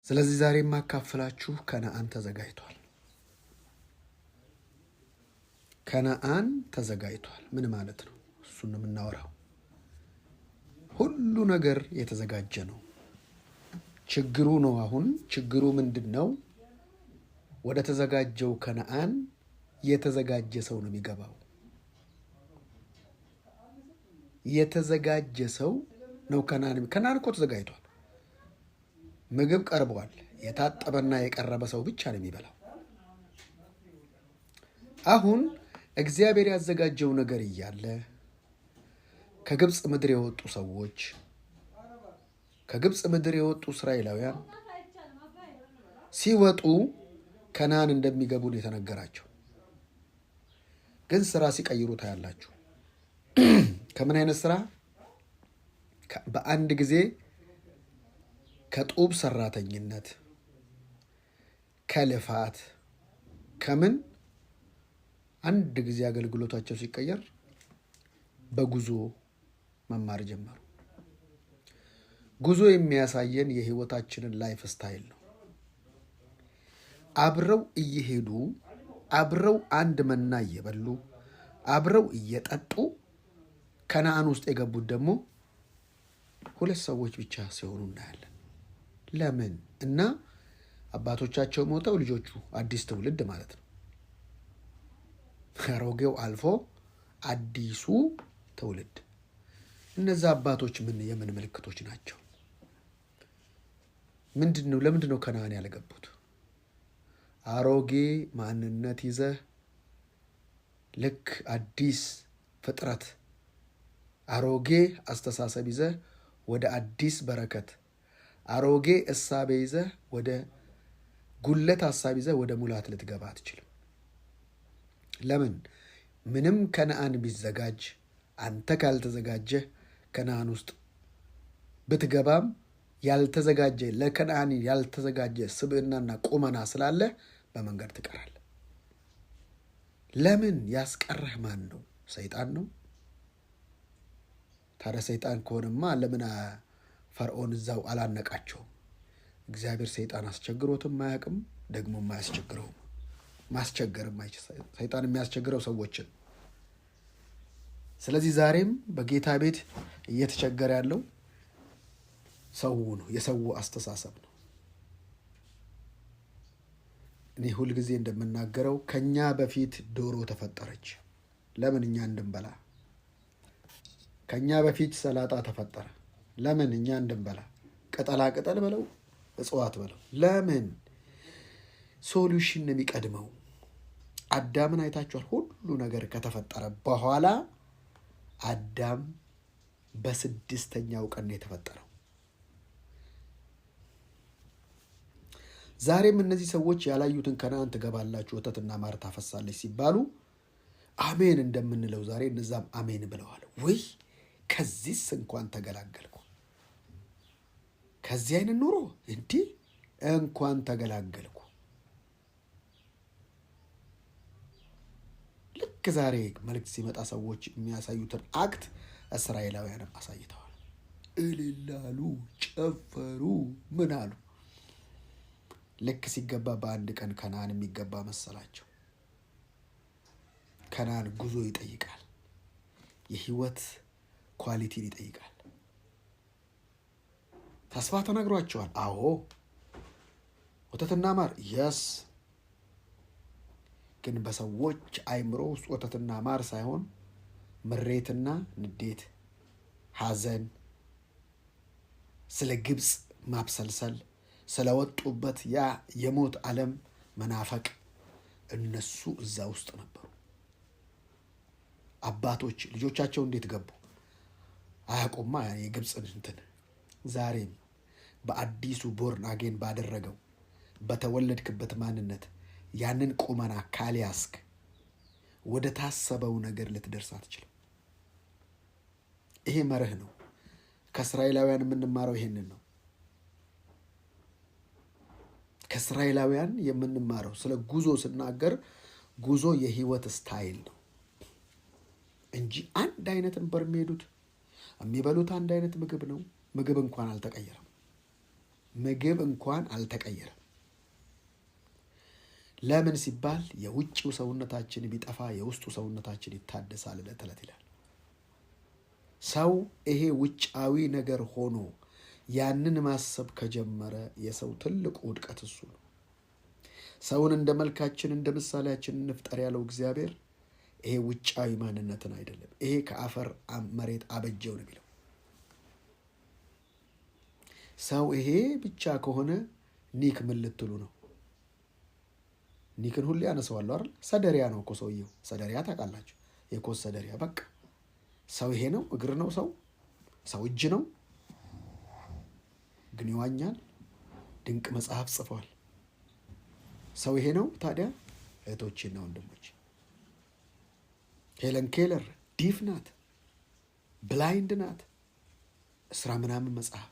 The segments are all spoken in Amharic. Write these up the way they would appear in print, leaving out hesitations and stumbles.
ስለዚህ ዛሬ የማካፈላችሁ ከነአን ተዘጋጅቷል። ከነአን ተዘጋጅቷል ምን ማለት ነው? እሱን ነው የምናወራው። ሁሉ ነገር የተዘጋጀ ነው። ችግሩ ነው አሁን ችግሩ ምንድነው? ወደ ተዘጋጀው ከነአን የተዘጋጀ ሰው ነው የሚገባው። የተዘጋጀ ሰው ነው ከነአን እኮ ተዘጋጅቷል። ምግብ ቀርቧል። የታጠበና የቀረበ ሰው ብቻ ነው የሚበላው። አሁን እግዚአብሔር ያዘጋጀው ነገር እያለ ከግብፅ ምድር የወጡ ሰዎች ከግብፅ ምድር የወጡ እስራኤላውያን ሲወጡ ከነአን እንደሚገቡ ነው የተነገራቸው። ግን ስራ ሲቀይሩ ታያላችሁ። ከምን አይነት ስራ? በአንድ ጊዜ ከጡብ ሰራተኝነት፣ ከልፋት፣ ከምን አንድ ጊዜ አገልግሎታቸው ሲቀየር በጉዞ መማር ጀመሩ። ጉዞ የሚያሳየን የህይወታችንን ላይፍ ስታይል ነው። አብረው እየሄዱ አብረው አንድ መና እየበሉ አብረው እየጠጡ ከነአን ውስጥ የገቡት ደግሞ ሁለት ሰዎች ብቻ ሲሆኑ እናያለን። ለምን? እና አባቶቻቸው ሞተው ልጆቹ አዲስ ትውልድ ማለት ነው። አሮጌው አልፎ አዲሱ ትውልድ። እነዛ አባቶች የምን ምልክቶች ናቸው? ለምንድን ነው ከነአን ያልገቡት? አሮጌ ማንነት ይዘህ ልክ አዲስ ፍጥረት አሮጌ አስተሳሰብ ይዘህ ወደ አዲስ በረከት፣ አሮጌ እሳቤ ይዘህ ወደ ጉለት ሀሳብ ይዘህ ወደ ሙላት ልትገባ አትችልም። ለምን? ምንም ከነአን ቢዘጋጅ አንተ ካልተዘጋጀህ ከነአን ውስጥ ብትገባም ያልተዘጋጀ ለከነአን ያልተዘጋጀ ስብዕናና ቁመና ስላለ በመንገድ ትቀራለህ። ለምን? ያስቀረህ ማን ነው? ሰይጣን ነው። ታዲያ ሰይጣን ከሆነማ ለምን ፈርዖን እዛው አላነቃቸውም? እግዚአብሔር ሰይጣን አስቸግሮትም አያውቅም፣ ደግሞ አያስቸግረውም። ማስቸገርም አይችልም። ሰይጣን የሚያስቸግረው ሰዎችን። ስለዚህ ዛሬም በጌታ ቤት እየተቸገረ ያለው ሰው ነው፣ የሰው አስተሳሰብ ነው። እኔ ሁልጊዜ እንደምናገረው ከኛ በፊት ዶሮ ተፈጠረች። ለምን? እኛ እንድንበላ። ከኛ በፊት ሰላጣ ተፈጠረ። ለምን? እኛ እንድንበላ። ቅጠላ ቅጠል በለው እጽዋት በለው። ለምን? ሶሉሽን ነው የሚቀድመው። አዳምን አይታችኋል። ሁሉ ነገር ከተፈጠረ በኋላ አዳም በ6ኛው ቀን ነው የተፈጠረው። ዛሬም እነዚህ ሰዎች ያላዩትን ከነአን ትገባላችሁ፣ ወተትና ማር ታፈሳለች ሲባሉ አሜን እንደምንለው ዛሬ እነዛም አሜን ብለዋል። ወይ ከዚህስ እንኳን ተገላገልኩ፣ ከዚህ አይነት ኑሮ እንዲህ እንኳን ተገላገልኩ። ልክ ዛሬ መልእክት ሲመጣ ሰዎች የሚያሳዩትን አክት እስራኤላውያንም አሳይተዋል። እልላሉ፣ ጨፈሩ፣ ምን አሉ። ልክ ሲገባ በአንድ ቀን ከነአን የሚገባ መሰላቸው። ከነአን ጉዞ ይጠይቃል። የህይወት ኳሊቲን ይጠይቃል። ተስፋ ተነግሯቸዋል። አዎ ወተትና ማር የስ ግን በሰዎች አይምሮ ውስጥ ወተትና ማር ሳይሆን ምሬትና ንዴት፣ ሐዘን፣ ስለ ግብፅ ማብሰልሰል፣ ስለወጡበት ያ የሞት ዓለም መናፈቅ፣ እነሱ እዛ ውስጥ ነበሩ። አባቶች ልጆቻቸው እንዴት ገቡ? አያውቁማ የግብፅን እንትን። ዛሬም በአዲሱ ቦርን አጌን ባደረገው በተወለድክበት ማንነት ያንን ቁመና ካልያዝክ ወደ ታሰበው ነገር ልትደርስ አትችልም። ይሄ መርህ ነው። ከእስራኤላውያን የምንማረው ይሄንን ነው። ከእስራኤላውያን የምንማረው ስለ ጉዞ ስናገር ጉዞ የህይወት ስታይል ነው እንጂ አንድ አይነት ነበር የሚሄዱት። የሚበሉት አንድ አይነት ምግብ ነው። ምግብ እንኳን አልተቀየረም። ምግብ እንኳን አልተቀየረም። ለምን ሲባል የውጭው ሰውነታችን ቢጠፋ የውስጡ ሰውነታችን ይታደሳል ዕለት ዕለት ይላል። ሰው ይሄ ውጫዊ ነገር ሆኖ ያንን ማሰብ ከጀመረ የሰው ትልቁ ውድቀት እሱ ነው። ሰውን እንደ መልካችን እንደ ምሳሌያችን እንፍጠር ያለው እግዚአብሔር ይሄ ውጫዊ ማንነትን አይደለም። ይሄ ከአፈር መሬት አበጀው ነው የሚለው። ሰው ይሄ ብቻ ከሆነ ኒክ ምን ልትሉ ነው? ኒክን ሁሌ ያነሰዋለሁ አይደል? ሰደሪያ ነው እኮ ሰውየው። ሰደሪያ ታውቃላችሁ? የኮስ ሰደሪያ። በቃ ሰው ይሄ ነው። እግር ነው ሰው እጅ ነው፣ ግን ይዋኛል። ድንቅ መጽሐፍ ጽፏል። ሰው ይሄ ነው። ታዲያ እህቶቼና ወንድሞች ሄለን ኬለር ዲፍ ናት፣ ብላይንድ ናት። እስራ ምናምን መጽሐፍ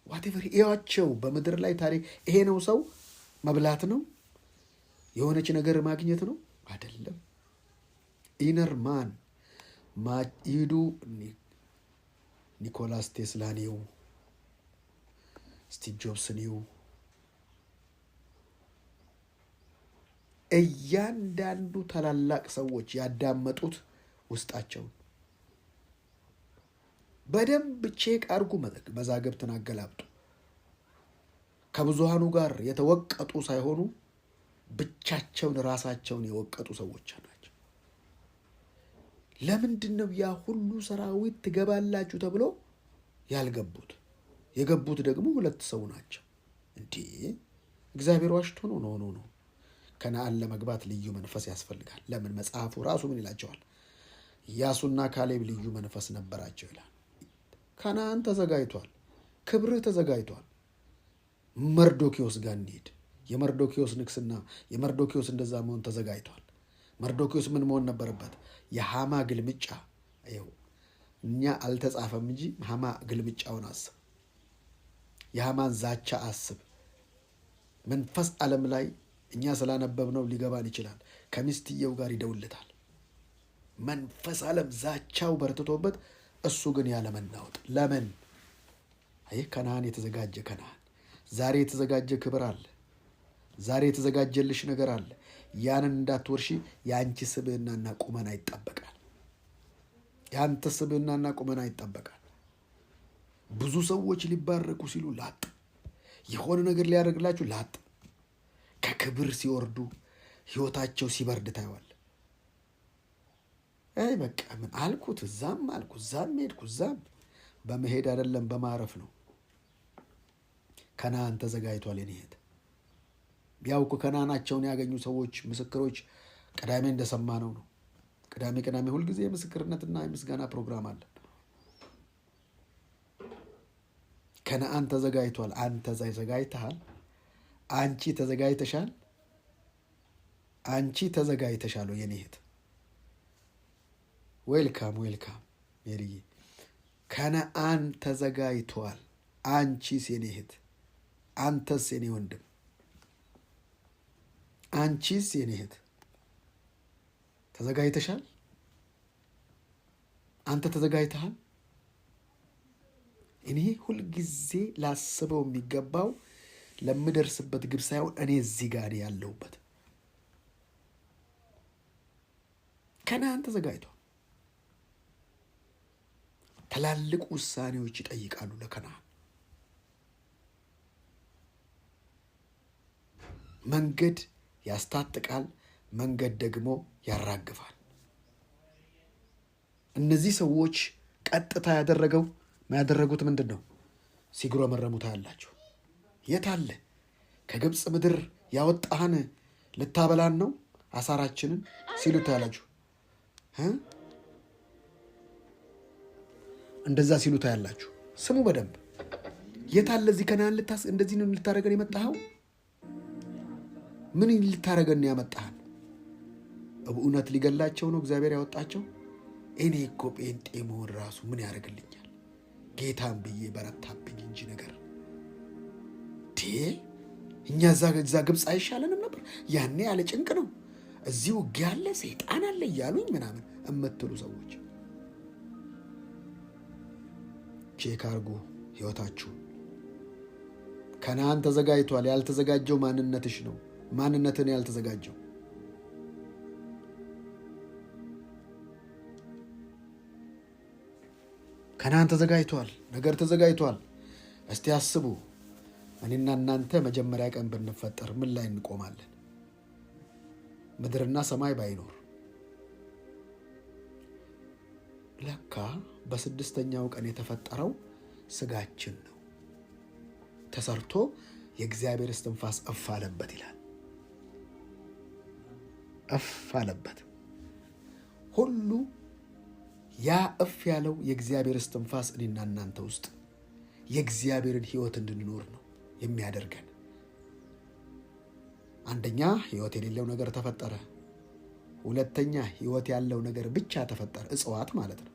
ዋቴቨር እያቸው በምድር ላይ ታሪክ ይሄ ነው። ሰው መብላት ነው፣ የሆነች ነገር ማግኘት ነው አይደለም። ኢነር ማን ሂዱ ኒኮላስ ቴስላኒው ስቲቭ ጆብስኒው እያንዳንዱ ታላላቅ ሰዎች ያዳመጡት ውስጣቸውን በደንብ ቼክ አድርጉ። መዛግብትን አገላብጡ። ከብዙሃኑ ጋር የተወቀጡ ሳይሆኑ ብቻቸውን ራሳቸውን የወቀጡ ሰዎች ናቸው። ለምንድን ነው ያ ሁሉ ሰራዊት ትገባላችሁ ተብሎ ያልገቡት? የገቡት ደግሞ 2 ሰው ናቸው። እንዴ እግዚአብሔር ዋሽቶ ነው? ነው ከነዓን ለመግባት ልዩ መንፈስ ያስፈልጋል። ለምን? መጽሐፉ ራሱ ምን ይላቸዋል? ኢያሱና ካሌብ ልዩ መንፈስ ነበራቸው ይላል። ከነዓን ተዘጋጅቷል። ክብርህ ተዘጋጅቷል። መርዶኪዎስ ጋር እንሂድ። የመርዶኪዎስ ንግስና፣ የመርዶኪዎስ እንደዛ መሆን ተዘጋጅቷል። መርዶኪዎስ ምን መሆን ነበረበት? የሃማ ግልምጫ። ይኸው እኛ አልተጻፈም እንጂ ሃማ ግልምጫውን አስብ። የሃማን ዛቻ አስብ። መንፈስ ዓለም ላይ እኛ ስላነበብነው ሊገባን ይችላል። ከሚስትየው ጋር ይደውልታል። መንፈስ ዓለም ዛቻው በርትቶበት፣ እሱ ግን ያለመናወጥ። ለምን? ይህ ከነዓን የተዘጋጀ ከነዓን ዛሬ የተዘጋጀ ክብር አለ። ዛሬ የተዘጋጀልሽ ነገር አለ። ያንን እንዳትወርሺ የአንቺ ስብዕናና ቁመና ይጠበቃል። የአንተ ስብዕናና ቁመና ይጠበቃል። ብዙ ሰዎች ሊባረኩ ሲሉ ላጥ፣ የሆነ ነገር ሊያደርግላችሁ ላጥ፣ ከክብር ሲወርዱ ህይወታቸው ሲበርድ ታይዋል። በቃ ምን አልኩት፣ እዛም አልኩ፣ እዛም ሄድኩ፣ እዛም በመሄድ አይደለም በማረፍ ነው። ከነዓን ተዘጋጅቷል። የኔ እህት ያው እኮ ከነዓናቸውን ያገኙ ሰዎች ምስክሮች ቅዳሜ እንደሰማነው ነው። ቅዳሜ ሁልጊዜ የምስክርነትና የምስጋና ፕሮግራም አለ። ከነዓን ተዘጋጅቷል። አንተ ተዘጋጅተሃል። አንቺ ተዘጋጅተሻል። አንቺ ተዘጋጅተሻል የኔ እህት። ዌልካም ሜሪዬ። ከነዓን ተዘጋጅቷል። አንቺስ የኔ እህት፣ አንተስ የኔ ወንድም፣ አንቺስ የኔ እህት ተዘጋጅተሻል? አንተ ተዘጋጅተሃል? እኔ ሁልጊዜ ላስበው የሚገባው ለምደርስበት ግብ ሳይሆን እኔ እዚህ ጋር ያለሁበት። ከነዓን ተዘጋጅቷል። ትላልቅ ውሳኔዎች ይጠይቃሉ ለከነዓን። መንገድ ያስታጥቃል፣ መንገድ ደግሞ ያራግፋል። እነዚህ ሰዎች ቀጥታ ያደረጉት ምንድን ነው? ሲጉረመረሙ ታያላችሁ። የት አለ? ከግብፅ ምድር ያወጣህን ልታበላን ነው አሳራችንን ሲሉ ታያላችሁ። እንደዛ ሲሉ ታያላችሁ። ስሙ በደንብ። የት አለ? እዚህ ከነዓን እንደዚህ ነው ልታረገን የመጣኸው? ምን ልታረገን ያመጣህን? በእውነት ሊገላቸው ነው እግዚአብሔር ያወጣቸው? እኔ እኮ ጴንጤ መሆን ራሱ ምን ያደርግልኛል? ጌታን ብዬ በረታብኝ እንጂ ነገር እኛ እዛ ግብፅ አይሻለንም ነበር? ያኔ ያለ ጭንቅ ነው። እዚህ ውጊያ አለ፣ ሰይጣን አለ እያሉኝ ምናምን የምትሉ ሰዎች ቼክ አርጉ ህይወታችሁ። ከነዓን ተዘጋጅቷል። ያልተዘጋጀው ማንነትሽ ነው። ማንነትን ያልተዘጋጀው ከነዓን ተዘጋጅቷል። ነገር ተዘጋጅቷል። እስቲ አስቡ። እኔና እናንተ መጀመሪያ ቀን ብንፈጠር ምን ላይ እንቆማለን? ምድርና ሰማይ ባይኖር ለካ በስድስተኛው ቀን የተፈጠረው ስጋችን ነው። ተሰርቶ የእግዚአብሔር እስትንፋስ እፍ አለበት ይላል። እፍ አለበት ሁሉ ያ እፍ ያለው የእግዚአብሔር እስትንፋስ እኔና እናንተ ውስጥ የእግዚአብሔርን ህይወት እንድንኖር ነው የሚያደርገን። አንደኛ ህይወት የሌለው ነገር ተፈጠረ። ሁለተኛ ህይወት ያለው ነገር ብቻ ተፈጠረ። እጽዋት ማለት ነው።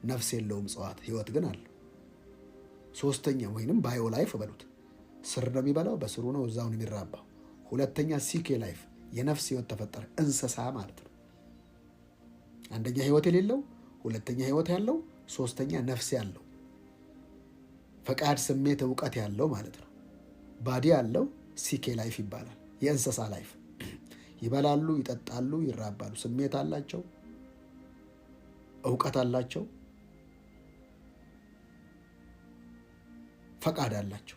ነፍስ የለውም እጽዋት፣ ህይወት ግን አለው። ሶስተኛ ወይንም ባዮ ላይፍ በሉት፣ ስር ነው የሚበላው፣ በስሩ ነው እዛውን የሚራባው። ሁለተኛ ሲኬ ላይፍ፣ የነፍስ ህይወት ተፈጠረ። እንስሳ ማለት ነው። አንደኛ ህይወት የሌለው፣ ሁለተኛ ህይወት ያለው፣ ሶስተኛ ነፍስ ያለው፣ ፈቃድ፣ ስሜት፣ እውቀት ያለው ማለት ነው። ባዲ ያለው ሲኬ ላይፍ ይባላል። የእንስሳ ላይፍ ይበላሉ፣ ይጠጣሉ፣ ይራባሉ። ስሜት አላቸው፣ እውቀት አላቸው፣ ፈቃድ አላቸው።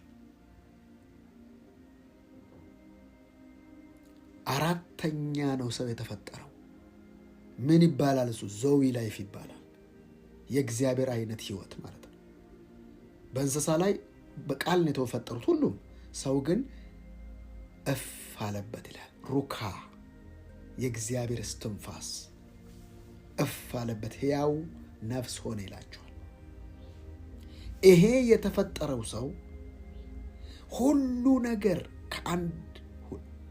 አራተኛ ነው ሰው የተፈጠረው። ምን ይባላል እሱ? ዞዊ ላይፍ ይባላል። የእግዚአብሔር አይነት ህይወት ማለት ነው። በእንስሳ ላይ በቃል ነው የተፈጠሩት ሁሉም። ሰው ግን እፍ አለበት ይላል። ሩካ የእግዚአብሔር እስትንፋስ እፍ አለበት፣ ሕያው ነፍስ ሆነ ይላቸዋል። ይሄ የተፈጠረው ሰው ሁሉ ነገር ከአንድ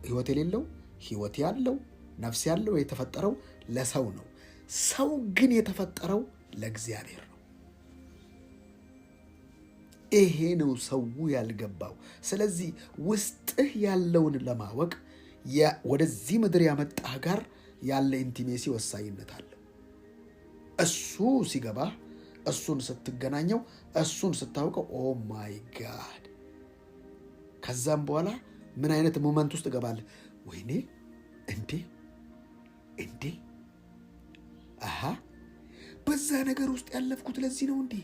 ህይወት የሌለው ህይወት ያለው ነፍስ ያለው የተፈጠረው ለሰው ነው። ሰው ግን የተፈጠረው ለእግዚአብሔር ነው። ይሄ ነው ሰው ያልገባው። ስለዚህ ውስጥህ ያለውን ለማወቅ ወደዚህ ምድር ያመጣህ ጋር ያለ ኢንቲሜሲ ወሳኝነት አለው። እሱ ሲገባህ፣ እሱን ስትገናኘው፣ እሱን ስታውቀው፣ ኦ ማይ ጋድ፣ ከዛም በኋላ ምን አይነት ሞመንት ውስጥ እገባለህ? ወይኔ እንዴ አሃ በዛ ነገር ውስጥ ያለፍኩት ለዚህ ነው እንዴ?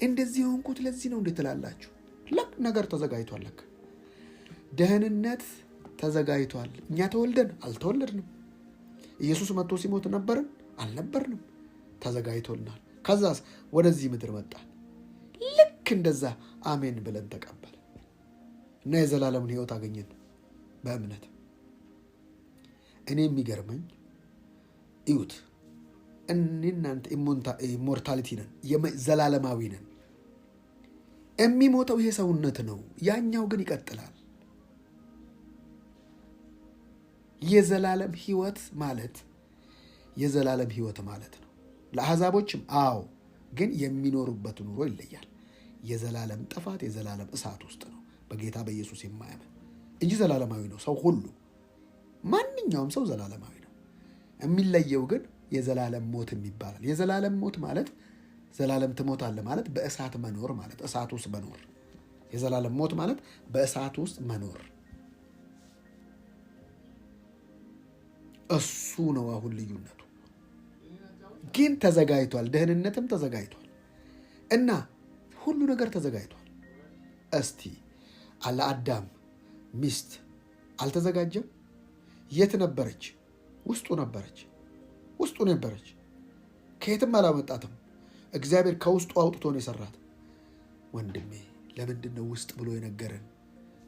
እንደዚህ የሆንኩት ለዚህ ነው እንዴ ትላላችሁ። ለቅ ነገር ተዘጋጅቷል። ለክ ደህንነት ተዘጋጅቷል። እኛ ተወልደን አልተወለድንም። ኢየሱስ መጥቶ ሲሞት ነበርን አልነበርንም። ተዘጋጅቶልናል። ከዛስ ወደዚህ ምድር መጣን። ልክ እንደዛ አሜን ብለን ተቀበል እና የዘላለምን ህይወት አገኘን በእምነት። እኔ የሚገርመኝ እዩት፣ እናንተ ኢሞርታሊቲ ነን፣ ዘላለማዊ ነን። የሚሞተው ይሄ ሰውነት ነው፣ ያኛው ግን ይቀጥላል። የዘላለም ህይወት ማለት የዘላለም ህይወት ማለት ነው። ለአሕዛቦችም አዎ፣ ግን የሚኖሩበት ኑሮ ይለያል። የዘላለም ጥፋት የዘላለም እሳት ውስጥ ነው በጌታ በኢየሱስ የማያምን እንጂ ዘላለማዊ ነው ሰው ሁሉ። ማንኛውም ሰው ዘላለማዊ ነው። የሚለየው ግን የዘላለም ሞት ይባላል። የዘላለም ሞት ማለት ዘላለም ትሞታለህ ማለት በእሳት መኖር ማለት፣ እሳት ውስጥ መኖር። የዘላለም ሞት ማለት በእሳት ውስጥ መኖር። እሱ ነው አሁን ልዩነቱ። ግን ተዘጋጅቷል፣ ደህንነትም ተዘጋጅቷል እና ሁሉ ነገር ተዘጋጅቷል። እስቲ ለአዳም ሚስት አልተዘጋጀም? የት ነበረች? ውስጡ ነበረች። ውስጡ ነበረች። ከየትም አላመጣትም። እግዚአብሔር ከውስጡ አውጥቶ ነው የሰራት። ወንድሜ ለምንድን ነው ውስጥ ብሎ የነገረን?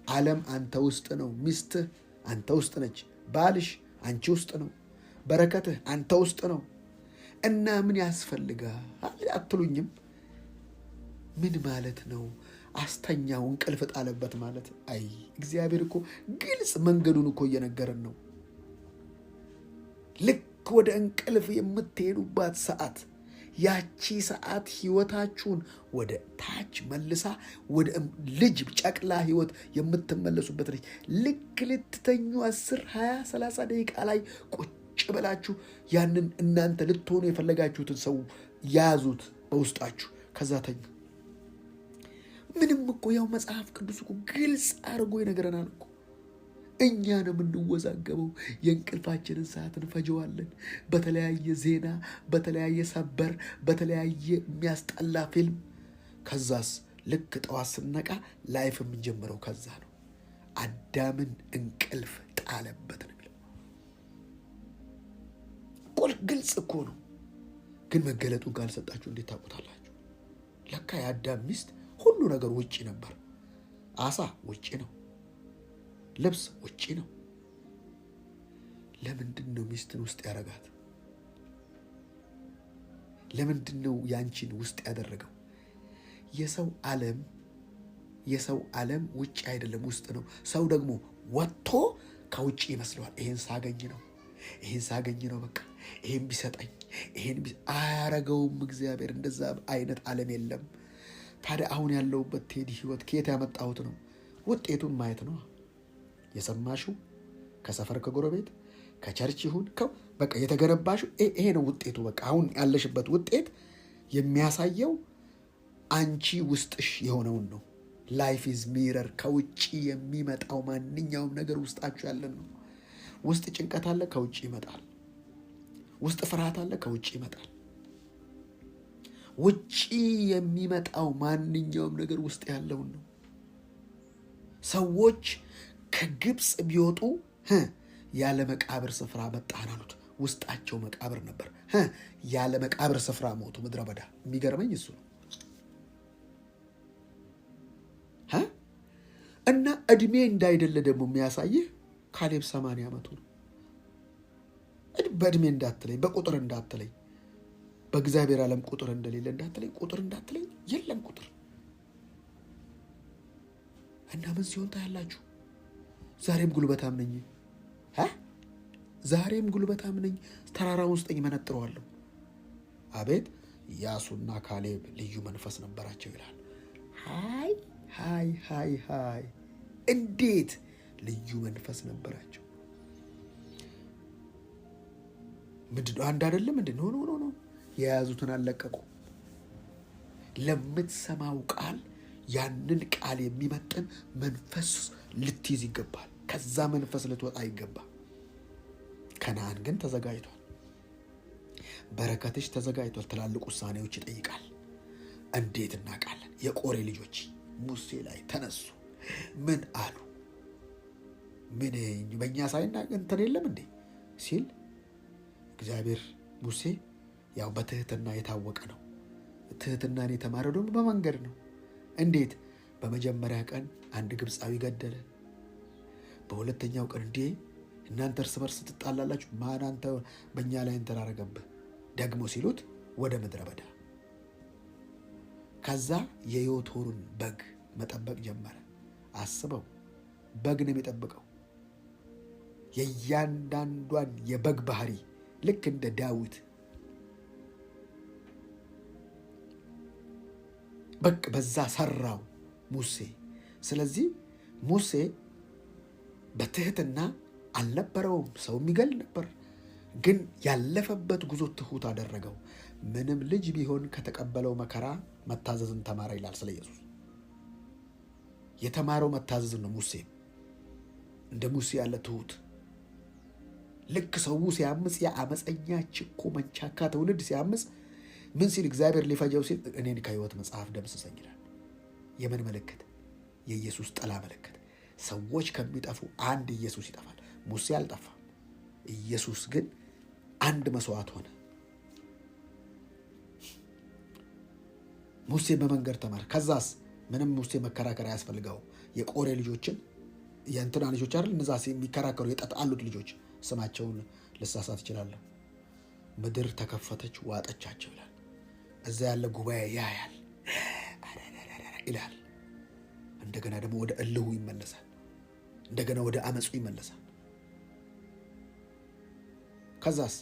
ዓለም አንተ ውስጥ ነው። ሚስትህ አንተ ውስጥ ነች። ባልሽ አንቺ ውስጥ ነው። በረከትህ አንተ ውስጥ ነው። እና ምን ያስፈልጋል አትሉኝም? ምን ማለት ነው? አስተኛው እንቅልፍ ጣለበት ማለት። አይ እግዚአብሔር እኮ ግልጽ መንገዱን እኮ እየነገረን ነው። ልክ ወደ እንቅልፍ የምትሄዱባት ሰዓት፣ ያቺ ሰዓት ህይወታችሁን ወደ ታች መልሳ ወደ ልጅ ጨቅላ ህይወት የምትመለሱበት ነች። ልክ ልትተኙ 10፣ 20፣ 30 ደቂቃ ላይ ቁጭ ብላችሁ ያንን እናንተ ልትሆኑ የፈለጋችሁትን ሰው ያዙት በውስጣችሁ። ከዛ ተኙ። ምንም እኮ ያው መጽሐፍ ቅዱስ እኮ ግልጽ አድርጎ ይነግረናል እኮ። እኛ ነው የምንወዛገበው። የእንቅልፋችንን ሰዓት እንፈጀዋለን በተለያየ ዜና፣ በተለያየ ሰበር፣ በተለያየ የሚያስጠላ ፊልም። ከዛስ ልክ ጠዋት ስነቃ ላይፍ የምንጀምረው ከዛ ነው። አዳምን እንቅልፍ ጣለበት ነው የሚለው። ግልጽ እኮ ነው። ግን መገለጡን ካልሰጣችሁ እንዴት ታውቁታላችሁ? ለካ የአዳም ሚስት ሁሉ ነገር ውጪ ነበር። አሳ ውጪ ነው፣ ልብስ ውጪ ነው። ለምንድን ነው ሚስትን ውስጥ ያደረጋት? ለምንድን ነው ያንቺን ውስጥ ያደረገው? የሰው ዓለም ውጭ አይደለም ውስጥ ነው። ሰው ደግሞ ወጥቶ ከውጭ ይመስለዋል። ይሄን ሳገኝ ነው በቃ ይሄን ቢሰጠኝ አያረገውም። እግዚአብሔር እንደዛ አይነት ዓለም የለም። ታዲያ አሁን ያለውበት ቴዲ ህይወት ከየት ያመጣሁት ነው? ውጤቱን ማየት ነው። የሰማሽው ከሰፈር ከጎረቤት ከቸርች ይሁን በቃ የተገነባሽው ይሄ ነው ውጤቱ። በቃ አሁን ያለሽበት ውጤት የሚያሳየው አንቺ ውስጥሽ የሆነውን ነው። ላይፍ ኢዝ ሚረር። ከውጭ የሚመጣው ማንኛውም ነገር ውስጣችሁ ያለን ነው። ውስጥ ጭንቀት አለ፣ ከውጭ ይመጣል። ውስጥ ፍርሃት አለ፣ ከውጭ ይመጣል። ውጭ የሚመጣው ማንኛውም ነገር ውስጥ ያለውን ነው። ሰዎች ከግብፅ ቢወጡ ያለ መቃብር ስፍራ መጣን አሉት። ውስጣቸው መቃብር ነበር። ያለ መቃብር ስፍራ ሞቱ፣ ምድረ በዳ። የሚገርመኝ እሱ ነው። እና እድሜ እንዳይደለ ደግሞ የሚያሳይህ ካሌብ 80 ዓመቱ ነው። በእድሜ እንዳትለኝ፣ በቁጥር እንዳትለኝ፣ በእግዚአብሔር ዓለም ቁጥር እንደሌለ እንዳትለኝ፣ ቁጥር እንዳትለኝ፣ የለም ቁጥር። እና ምን ሲሆን ታያላችሁ? ዛሬም ጉልበታም ነኝ፣ ዛሬም ጉልበታም ነኝ፣ ተራራውን ውስጥ መነጥረዋለሁ። አቤት ኢያሱና ካሌብ ልዩ መንፈስ ነበራቸው ይላል። ሃይ እንዴት ልዩ መንፈስ ነበራቸው! ምንድነው? አንድ አይደለም እንዴ? ኖ የያዙትን አልለቀቁ። ለምትሰማው ቃል ያንን ቃል የሚመጥን መንፈስ ልትይዝ ይገባል። ከዛ መንፈስ ልትወጣ ይገባል። ከነዓን ግን ተዘጋጅቷል። በረከትሽ ተዘጋጅቷል። ትላልቅ ውሳኔዎች ይጠይቃል። እንዴት እናውቃለን? የቆሬ ልጆች ሙሴ ላይ ተነሱ። ምን አሉ? ምን በእኛ ሳይና እንትን የለም እንዴ ሲል እግዚአብሔር ሙሴ ያው በትህትና የታወቀ ነው። ትህትናን የተማረው ደግሞ በመንገድ ነው። እንዴት? በመጀመሪያ ቀን አንድ ግብፃዊ ገደለ። በሁለተኛው ቀን እንዴ እናንተ እርስ በርስ ትጣላላችሁ፣ ማን አንተ በእኛ ላይ እንትን አደረገብህ ደግሞ ሲሉት ወደ ምድረ በዳ። ከዛ የዮቶርን በግ መጠበቅ ጀመረ። አስበው፣ በግ ነው የሚጠብቀው። የእያንዳንዷን የበግ ባህሪ ልክ እንደ ዳዊት በቅ በዛ ሰራው ሙሴ። ስለዚህ ሙሴ በትህትና አልነበረውም፣ ሰው የሚገል ነበር። ግን ያለፈበት ጉዞ ትሁት አደረገው። ምንም ልጅ ቢሆን ከተቀበለው መከራ መታዘዝን ተማረ ይላል ስለ ኢየሱስ። የተማረው መታዘዝን ነው። ሙሴ እንደ ሙሴ ያለ ትሁት። ልክ ሰው ሲያምፅ፣ የአመፀኛ ችኮ መንቻካ ትውልድ ሲያምፅ ምን ሲል እግዚአብሔር ሊፈጀው ሲል እኔን ከሕይወት መጽሐፍ ደምስሰኝ ይላል። የምን ምልክት? የኢየሱስ ጥላ ምልክት። ሰዎች ከሚጠፉ አንድ ኢየሱስ ይጠፋል። ሙሴ አልጠፋም። ኢየሱስ ግን አንድ መስዋዕት ሆነ። ሙሴ በመንገድ ተማር። ከዛስ ምንም ሙሴ መከራከር አያስፈልገው። የቆሬ ልጆችን የእንትና ልጆች አይደል እነዛ የሚከራከሩ የጠጣሉት ልጆች ስማቸውን ልሳሳት ይችላለሁ። ምድር ተከፈተች ዋጠቻቸው ይላል። እዛ ያለ ጉባኤ ያያል ይላል። እንደገና ደግሞ ወደ እልሁ ይመለሳል። እንደገና ወደ አመፁ ይመለሳል። ከዛስ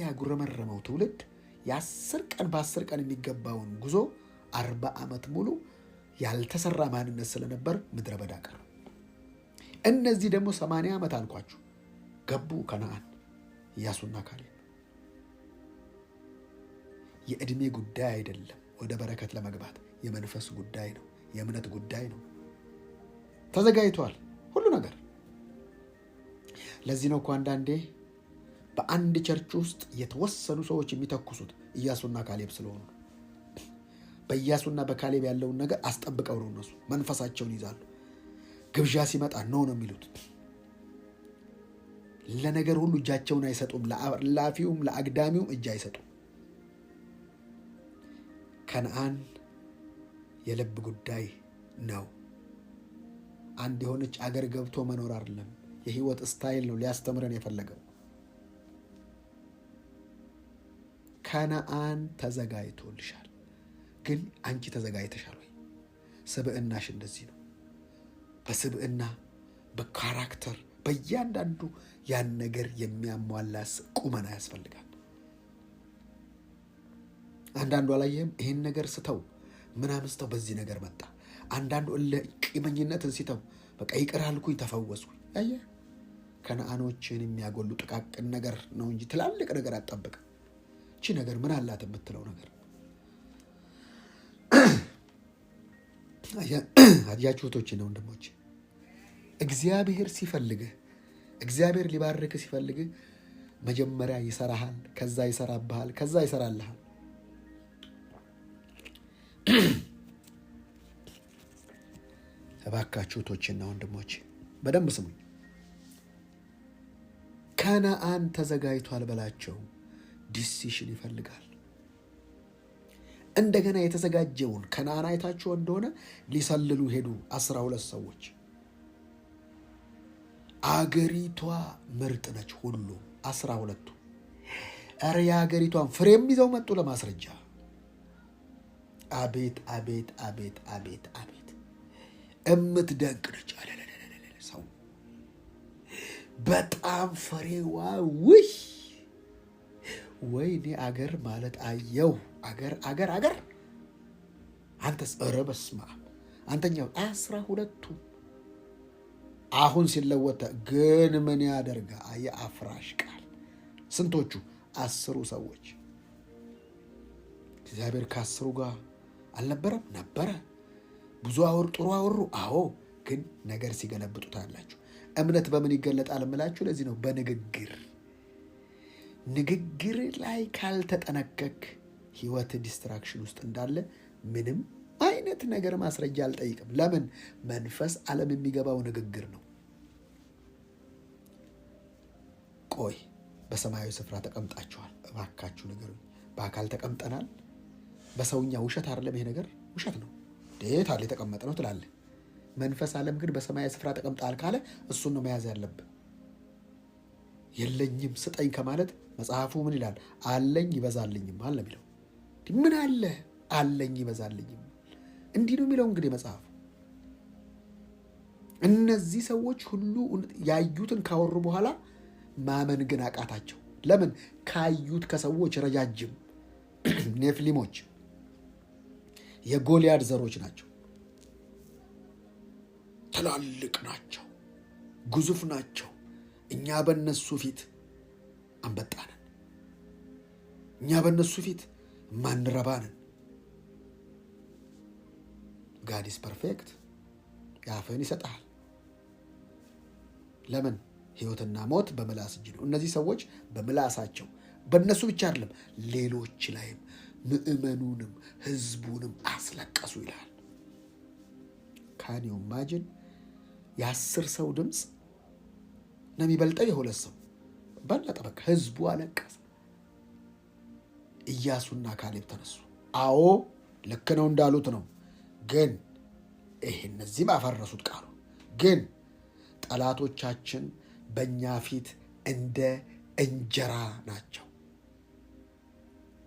ያጉረመረመው ትውልድ የ10 ቀን በ10 ቀን የሚገባውን ጉዞ 40 ዓመት ሙሉ ያልተሰራ ማንነት ስለነበር ምድረ በዳ ቀሩ። እነዚህ ደግሞ 80 ዓመት አልኳችሁ ገቡ ከነዓን። ኢያሱና ካሌብ። የእድሜ ጉዳይ አይደለም ወደ በረከት ለመግባት የመንፈስ ጉዳይ ነው፣ የእምነት ጉዳይ ነው። ተዘጋጅቷል ሁሉ ነገር። ለዚህ ነው እኮ አንዳንዴ በአንድ ቸርች ውስጥ የተወሰኑ ሰዎች የሚተኩሱት ኢያሱና ካሌብ ስለሆኑ። በኢያሱና በካሌብ ያለውን ነገር አስጠብቀው ነው እነሱ መንፈሳቸውን ይዛሉ። ግብዣ ሲመጣ ነው የሚሉት። ለነገር ሁሉ እጃቸውን አይሰጡም። ለአላፊውም ለአግዳሚውም እጅ አይሰጡም። ከነአን የልብ ጉዳይ ነው። አንድ የሆነች አገር ገብቶ መኖር አይደለም፣ የህይወት ስታይል ነው ሊያስተምረን የፈለገው። ከነአን ተዘጋጅቶልሻል። ግን አንቺ ተዘጋጅተሻል ወይ? ስብዕናሽ እንደዚህ ነው። በስብዕና በካራክተር በእያንዳንዱ ያን ነገር የሚያሟላ ቁመና ያስፈልጋል። አንዳንዱ አላየህም? ይህን ነገር ስተው ምናምን ስተው በዚህ ነገር መጣ። አንዳንዱ ቂመኝነትን ሲተው በቃ ይቅር አልኩኝ ተፈወስኩኝ። አየህ፣ ከነአኖችን የሚያጎሉ ጥቃቅን ነገር ነው እንጂ ትላልቅ ነገር አትጠብቅም። እቺ ነገር ምን አላት የምትለው ነገር አያችሁቶች ነው ወንድሞች። እግዚአብሔር ሲፈልግህ፣ እግዚአብሔር ሊባርክህ ሲፈልግህ መጀመሪያ ይሰራሃል፣ ከዛ ይሰራብሃል፣ ከዛ ይሰራልሃል። እባካችሁ እህቶችና ወንድሞች በደንብ ስሙኝ። ከነአን ተዘጋጅቷል በላቸው። ዲሲሽን ይፈልጋል። እንደገና የተዘጋጀውን ከነአን አይታችሁ እንደሆነ ሊሰልሉ ሄዱ 12 ሰዎች። አገሪቷ ምርጥ ነች ሁሉ 12ቱ። ኧረ የአገሪቷን ፍሬም ይዘው መጡ ለማስረጃ። አቤት አቤት አቤት አቤት አቤት እምትደንቅ ነች። ሰው በጣም ፍሬዋ ውይ ወይኔ አገር ማለት አየው። አገር አገር አገር አንተስ ኧረ በስመ አብ አንተኛው 12ቱ አሁን ሲለወጥ ግን ምን ያደርጋ የአፍራሽ ቃል ስንቶቹ 10 ሰዎች። እግዚአብሔር ከ10 ጋር አልነበረም? ነበረ። ብዙ ጥሩ አወሩ። አዎ፣ ግን ነገር ሲገለብጡት አላችሁ። እምነት በምን ይገለጣል እምላችሁ ለዚህ ነው። በንግግር ንግግር ላይ ካልተጠነቀቅ ህይወት ዲስትራክሽን ውስጥ እንዳለ ምንም አይነት ነገር ማስረጃ አልጠይቅም። ለምን? መንፈስ ዓለም የሚገባው ንግግር ነው። ቆይ በሰማያዊ ስፍራ ተቀምጣችኋል፣ እባካችሁ ንገሩኝ። በአካል ተቀምጠናል። በሰውኛ ውሸት አይደለም ይሄ ነገር፣ ውሸት ነው። እንዴት አለ የተቀመጠ ነው ትላለህ። መንፈስ ዓለም ግን በሰማያዊ ስፍራ ተቀምጣል ካለ እሱን ነው መያዝ ያለብህ። የለኝም ስጠኝ ከማለት መጽሐፉ ምን ይላል? አለኝ ይበዛልኝም አለ የሚለው። ምን አለ? አለኝ ይበዛልኝም። እንዲህ ነው የሚለው እንግዲህ መጽሐፉ። እነዚህ ሰዎች ሁሉ ያዩትን ካወሩ በኋላ ማመን ግን አቃታቸው። ለምን? ካዩት ከሰዎች ረጃጅም ኔፍሊሞች የጎልያድ ዘሮች ናቸው። ትላልቅ ናቸው፣ ግዙፍ ናቸው። እኛ በነሱ ፊት አንበጣንን፣ እኛ በነሱ ፊት ማንረባንን። ጋድ ኢዝ ፐርፌክት። ያፈን ይሰጣል። ለምን? ህይወትና ሞት በምላስ እጅ ነው። እነዚህ ሰዎች በምላሳቸው በእነሱ ብቻ አይደለም ሌሎች ላይም ምእመኑንም ህዝቡንም አስለቀሱ ይላል። ካኒው ማጅን የ10 ሰው ድምፅ ነው የሚበልጠው የ2 ሰው በለጠ። በቃ ህዝቡ አለቀሰ። ኢያሱና ካሌብ ተነሱ። አዎ ልክ ነው እንዳሉት ነው። ግን ይሄ እነዚህም አፈረሱት ቃሉ። ግን ጠላቶቻችን በእኛ ፊት እንደ እንጀራ ናቸው፣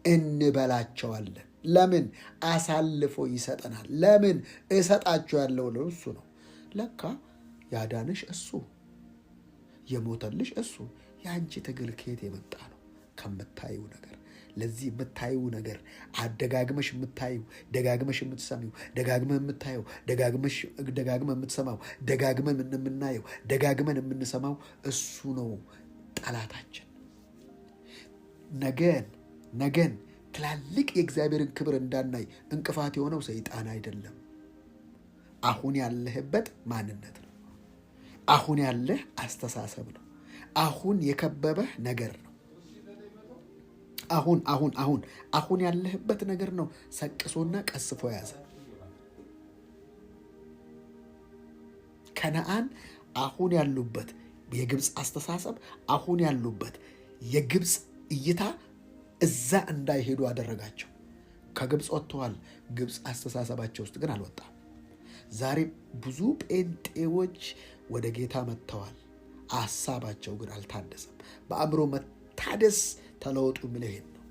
እንበላቸዋለን። ለምን? አሳልፎ ይሰጠናል። ለምን? እሰጣቸው ያለው እሱ ነው። ለካ ያዳንሽ እሱ፣ የሞተልሽ እሱ። የአንቺ ትግል ከየት የመጣ ነው? ከምታዩ ነገር። ለዚህ የምታዩ ነገር አደጋግመሽ የምታዩ፣ ደጋግመሽ የምትሰሚው፣ ደጋግመህ የምታየው፣ ደጋግመህ የምትሰማው፣ ደጋግመን የምናየው፣ ደጋግመን የምንሰማው እሱ ነው ጠላታችን። ነገን ትላልቅ የእግዚአብሔርን ክብር እንዳናይ እንቅፋት የሆነው ሰይጣን አይደለም። አሁን ያለህበት ማንነት ነው። አሁን ያለህ አስተሳሰብ ነው። አሁን የከበበህ ነገር ነው። አሁን ያለህበት ነገር ነው ሰቅሶና ቀስፎ ያዘ። ከነአን አሁን ያሉበት የግብፅ አስተሳሰብ፣ አሁን ያሉበት የግብፅ እይታ እዛ እንዳይሄዱ አደረጋቸው። ከግብፅ ወጥተዋል። ግብፅ አስተሳሰባቸው ውስጥ ግን አልወጣም። ዛሬ ብዙ ጴንጤዎች ወደ ጌታ መጥተዋል። ሀሳባቸው ግን አልታደሰም። በአእምሮ መታደስ ተለወጡ የሚለው ይሄን ነው።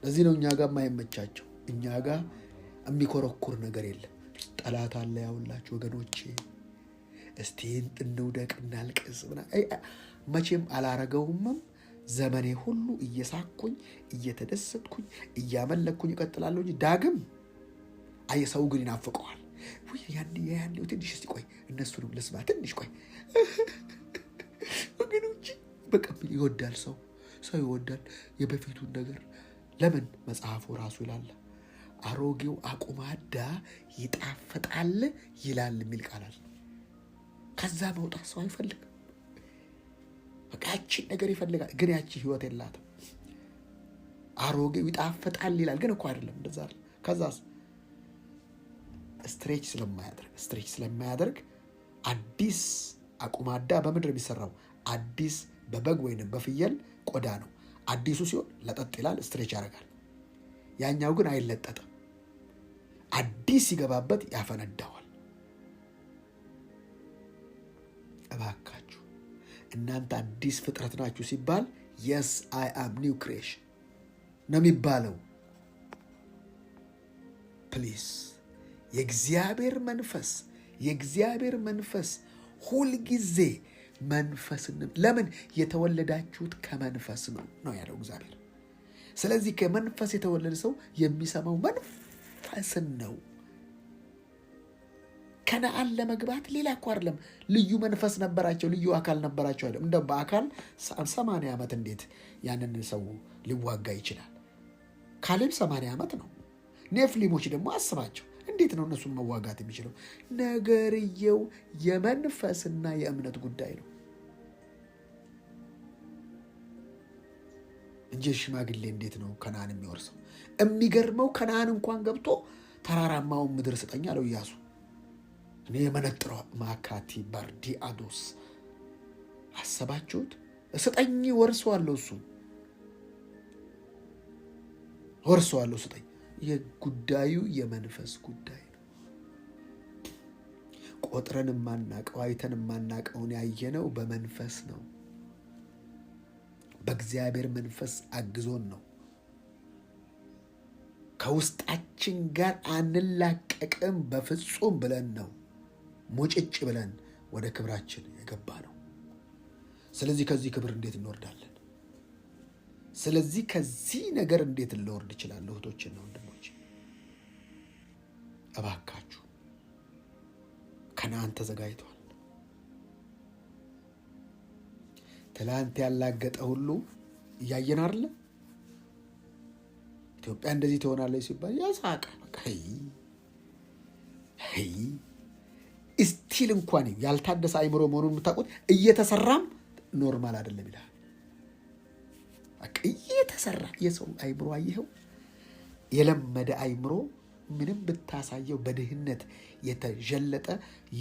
ለዚህ ነው እኛ ጋር የማይመቻቸው። እኛ ጋር የሚኮረኩር ነገር የለም። ጠላት አለ ያውላችሁ ወገኖቼ። እስቲ እንውደቅ እናልቅስ። መቼም አላረገውምም። ዘመኔ ሁሉ እየሳኩኝ እየተደሰትኩኝ እያመለኩኝ እቀጥላለሁ እንጂ ዳግም ሰው ግን ይናፍቀዋል። ያኔው ትንሽ እስቲ ቆይ እነሱንም ልስማ ትንሽ ቆይ ወገኖቼ። በቃ ይወዳል ሰው ይወዳል የበፊቱን ነገር። ለምን መጽሐፉ ራሱ ይላል አሮጌው አቁማዳ ይጣፍጣል ይላል የሚል ቃላል። ከዛ መውጣት ሰው አይፈልግም። በቃ ያቺን ነገር ይፈልጋል፣ ግን ያቺ ህይወት የላትም። አሮጌው ይጣፍጣል ይላል፣ ግን እኮ አይደለም እንደዛ። ከዛስ ስትሬች ስለማያደርግ አዲስ አቁማዳ በምድር የሚሰራው አዲስ በበግ ወይንም በፍየል ቆዳ ነው። አዲሱ ሲሆን ለጠጥ ይላል፣ ስትሬች ያደርጋል። ያኛው ግን አይለጠጥም። አዲስ ሲገባበት ያፈነዳዋል። እባካችሁ እናንተ አዲስ ፍጥረት ናችሁ ሲባል የስ አይ አም ኒው ክሬሽን ነው የሚባለው። ፕሊዝ የእግዚአብሔር መንፈስ ሁልጊዜ መንፈስን ለምን የተወለዳችሁት ከመንፈስ ነው ያለው እግዚአብሔር። ስለዚህ ከመንፈስ የተወለደ ሰው የሚሰማው መንፈስን ነው። ከነአን ለመግባት ሌላ እኮ አይደለም። ልዩ መንፈስ ነበራቸው፣ ልዩ አካል ነበራቸው አይደለም። እንደው በአካል 80 ዓመት እንዴት ያንን ሰው ሊዋጋ ይችላል? ካሌብ 80 ዓመት ነው። ኔፍሊሞች ደግሞ አስባቸው እንዴት ነው እነሱን መዋጋት የሚችለው? ነገርየው የመንፈስና የእምነት ጉዳይ ነው እንጂ ሽማግሌ እንዴት ነው ከነአን የሚወርሰው? የሚገርመው ከነአን እንኳን ገብቶ ተራራማውን ምድር ስጠኝ አለው ኢያሱ። እኔ የመነጥረው ማካቲ ባርዲ አዶስ አሰባችሁት? ስጠኝ ወርሰዋለሁ፣ እሱ ወርሰዋለሁ ስጠኝ። የጉዳዩ የመንፈስ ጉዳይ ነው። ቆጥረን የማናቀው አይተን የማናቀውን ያየነው በመንፈስ ነው። በእግዚአብሔር መንፈስ አግዞን ነው። ከውስጣችን ጋር አንላቀቅም በፍጹም ብለን ነው ሙጭጭ ብለን ወደ ክብራችን የገባ ነው። ስለዚህ ከዚህ ክብር እንዴት እንወርዳለን? ስለዚህ ከዚህ ነገር እንዴት ልወርድ እችላለሁ? እህቶችና ወንድሞች እባካችሁ ከነአን ተዘጋጅቷል። ትላንት ያላገጠ ሁሉ እያየን አይደለ? ኢትዮጵያ እንደዚህ ትሆናለች ሲባል ያሳቀ በቃ ስቲል እንኳን ያልታደሰ አይምሮ መሆኑን የምታውቁት እየተሰራም ኖርማል አይደለም ይላል። እየተሰራ የሰው አይምሮ አየኸው፣ የለመደ አይምሮ ምንም ብታሳየው በድህነት የተጀለጠ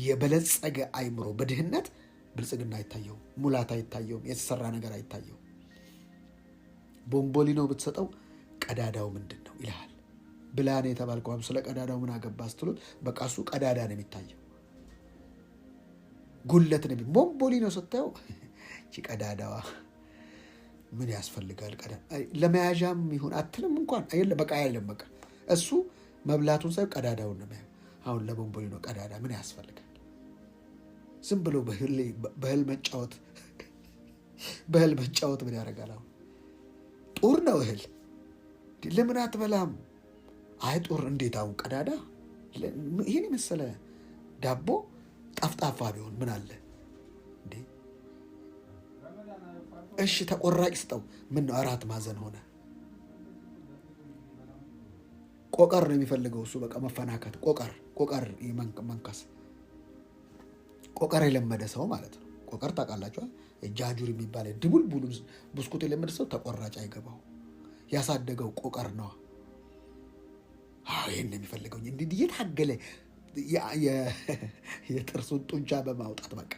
የበለጸገ አይምሮ በድህነት ብልጽግና አይታየው፣ ሙላት አይታየውም፣ የተሰራ ነገር አይታየው። ቦምቦሊኖ ብትሰጠው ቀዳዳው ምንድን ነው ይልሃል። ብላኔ የተባልከው ስለ ቀዳዳው ምን አገባ ስትሉት በቃ እሱ ቀዳዳ ነው የሚታየው፣ ጉለት ነው። ቦምቦሊኖ ስታየው እቺ ቀዳዳዋ ምን ያስፈልጋል? ለመያዣም ይሁን አትልም እንኳን አይደለም። በቃ አይደለም። በቃ እሱ መብላቱን ሳይሆን ቀዳዳውን ነው የሚያየው። አሁን ለቦምቦሊኖ ቀዳዳ ምን ያስፈልጋል? ዝም ብሎ በህል መጫወት ምን ያደርጋል? አሁን ጡር ነው እህል። ለምን አትበላም? አይ ጡር እንዴት አሁን ቀዳዳ? ይህን የመሰለ ዳቦ ጠፍጣፋ ቢሆን ምን አለ እንዴ? እሺ ተቆራጭ ስጠው። ምን ነው 4 ማዕዘን ሆነ? ቆቀር ነው የሚፈልገው እሱ። በቃ መፈናከት፣ ቆቀር መንከስ፣ ቆቀር የለመደ ሰው ማለት ነው። ቆቀር ታውቃላችኋል? ጃጁር የሚባል ድቡል ቡሉ ብስኩት የለመደ ሰው ተቆራጭ አይገባው። ያሳደገው ቆቀር ነው። ይህን የሚፈልገው እንዲህ እየታገለ የጥርሱን ጡንቻ በማውጣት በቃ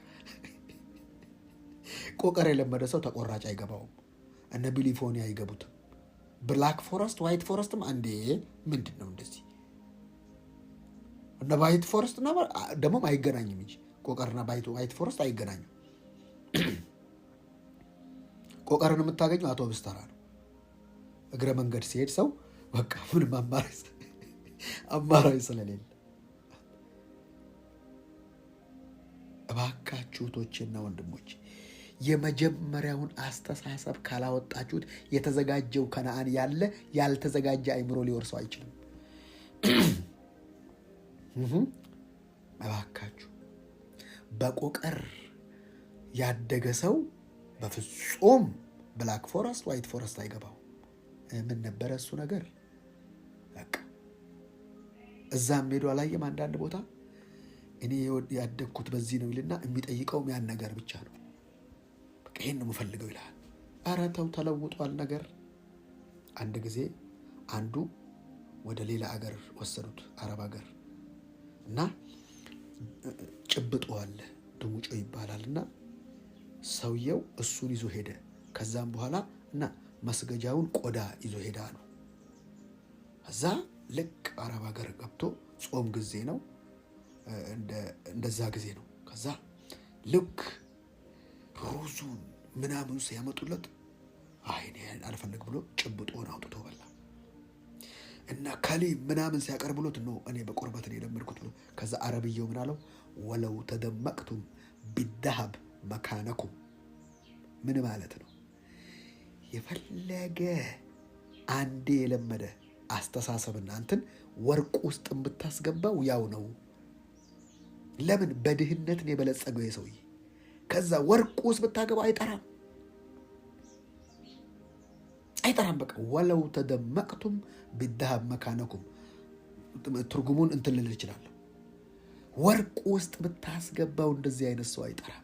ቆቀር የለመደ ሰው ተቆራጭ አይገባውም። እነ ቢሊፎኒ አይገቡትም። ብላክ ፎረስት ዋይት ፎረስትም አንዴ ምንድን ነው እንደዚህ እነ ዋይት ፎረስት እና ደግሞም አይገናኝም እንጂ ቆቀርና ዋይት ፎረስት አይገናኙም። ቆቀርን የምታገኘው አውቶቡስ ተራ ነው። እግረ መንገድ ሲሄድ ሰው በቃ ምንም አማራጭ ስለሌለ እባካችሁ እህቶቼና ወንድሞቼ የመጀመሪያውን አስተሳሰብ ካላወጣችሁት የተዘጋጀው ከነአን ያለ ያልተዘጋጀ አይምሮ ሊወርሰው አይችልም። እባካችሁ በቆቀር ያደገ ሰው በፍጹም ብላክ ፎረስት ዋይት ፎረስት አይገባው። ምን ነበረ እሱ ነገር? በቃ እዛም ሄዶ አላየም። አንዳንድ ቦታ እኔ ያደግኩት በዚህ ነው ይልና የሚጠይቀውም ያን ነገር ብቻ ነው። በቃ ይሄን ነው የምፈልገው ይላል። ኧረ ተው ተለውጧል ነገር። አንድ ጊዜ አንዱ ወደ ሌላ አገር ወሰዱት፣ አረብ አገር እና ጭብጦ አለ ድሙጮ ይባላል እና ሰውየው እሱን ይዞ ሄደ። ከዛም በኋላ እና መስገጃውን ቆዳ ይዞ ሄዳ ነው። እዛ ልክ አረብ ሀገር ገብቶ ጾም ጊዜ ነው፣ እንደዛ ጊዜ ነው። ከዛ ልክ ሩዙን ምናምኑ ሲያመጡለት እኔ አልፈልግ ብሎ ጭብጦን አውጥቶ በላ እና ከሊ ምናምን ሲያቀርብሎት ነው እኔ በቁርበት ነው የለመድኩት ብሎ። ከዛ አረብየው ምን አለው? ወለው ተደመቅቱም ቢደሃብ መካነኩም። ምን ማለት ነው? የፈለገ አንዴ የለመደ አስተሳሰብና እንትን ወርቅ ውስጥ ብታስገባው ያው ነው። ለምን? በድህነት ነው የበለጸገው የሰውዬ። ከዛ ወርቅ ውስጥ ብታገባው አይጠራም። በቃ ወለው ተደመቅቱም ቢደሃብ መካነኩም። ትርጉሙን እንትን ልል እችላለሁ። ወርቅ ውስጥ ብታስገባው እንደዚህ አይነት ሰው አይጠራም።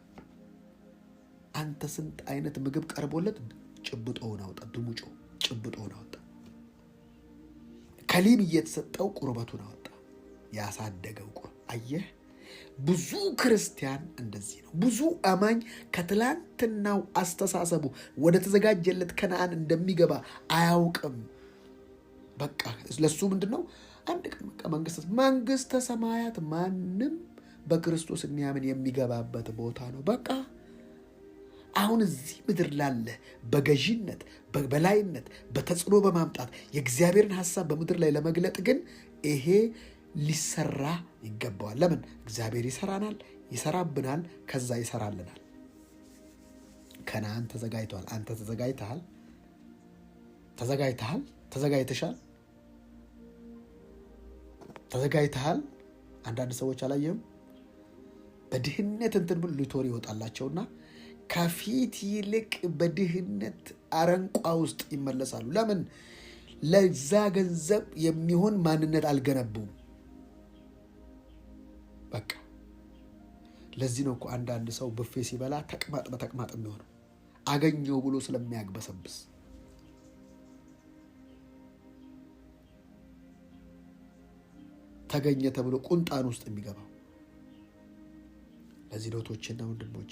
አንተ ስንት አይነት ምግብ ቀርቦለት ጭብጦውን አወጣ፣ ድሙጮ ጭብጦውን አወጣ። ከሊም እየተሰጠው ቁርበቱን አወጣ። ያሳደገው አየህ፣ ብዙ ክርስቲያን እንደዚህ ነው። ብዙ አማኝ ከትላንትናው አስተሳሰቡ ወደ ተዘጋጀለት ከነአን እንደሚገባ አያውቅም። በቃ ለሱ ምንድነው? አንድ ቀን በቃ መንግስተ ሰማያት ማንም በክርስቶስ የሚያምን የሚገባበት ቦታ ነው። በቃ አሁን እዚህ ምድር ላለ በገዢነት በበላይነት በተጽዕኖ በማምጣት የእግዚአብሔርን ሐሳብ በምድር ላይ ለመግለጥ ግን ይሄ ሊሰራ ይገባዋል። ለምን? እግዚአብሔር ይሰራናል፣ ይሰራብናል፣ ከዛ ይሰራልናል። ከነአን ተዘጋጅቷል። አንተ ተዘጋጅተሃል? ተዘጋጅተሻል? ተዘጋጅተሃል? አንዳንድ ሰዎች አላየህም? በድህነት እንትን ብሎ ሊቶር ይወጣላቸውና ከፊት ይልቅ በድህነት አረንቋ ውስጥ ይመለሳሉ። ለምን? ለዛ ገንዘብ የሚሆን ማንነት አልገነቡም። በቃ ለዚህ ነው እኮ አንዳንድ ሰው ብፌ ሲበላ ተቅማጥ በተቅማጥ የሚሆነው አገኘው ብሎ ስለሚያግበሰብስ። ተገኘ ተብሎ ቁንጣን ውስጥ የሚገባው። ለዚህ ዶቶችና ወንድሞቼ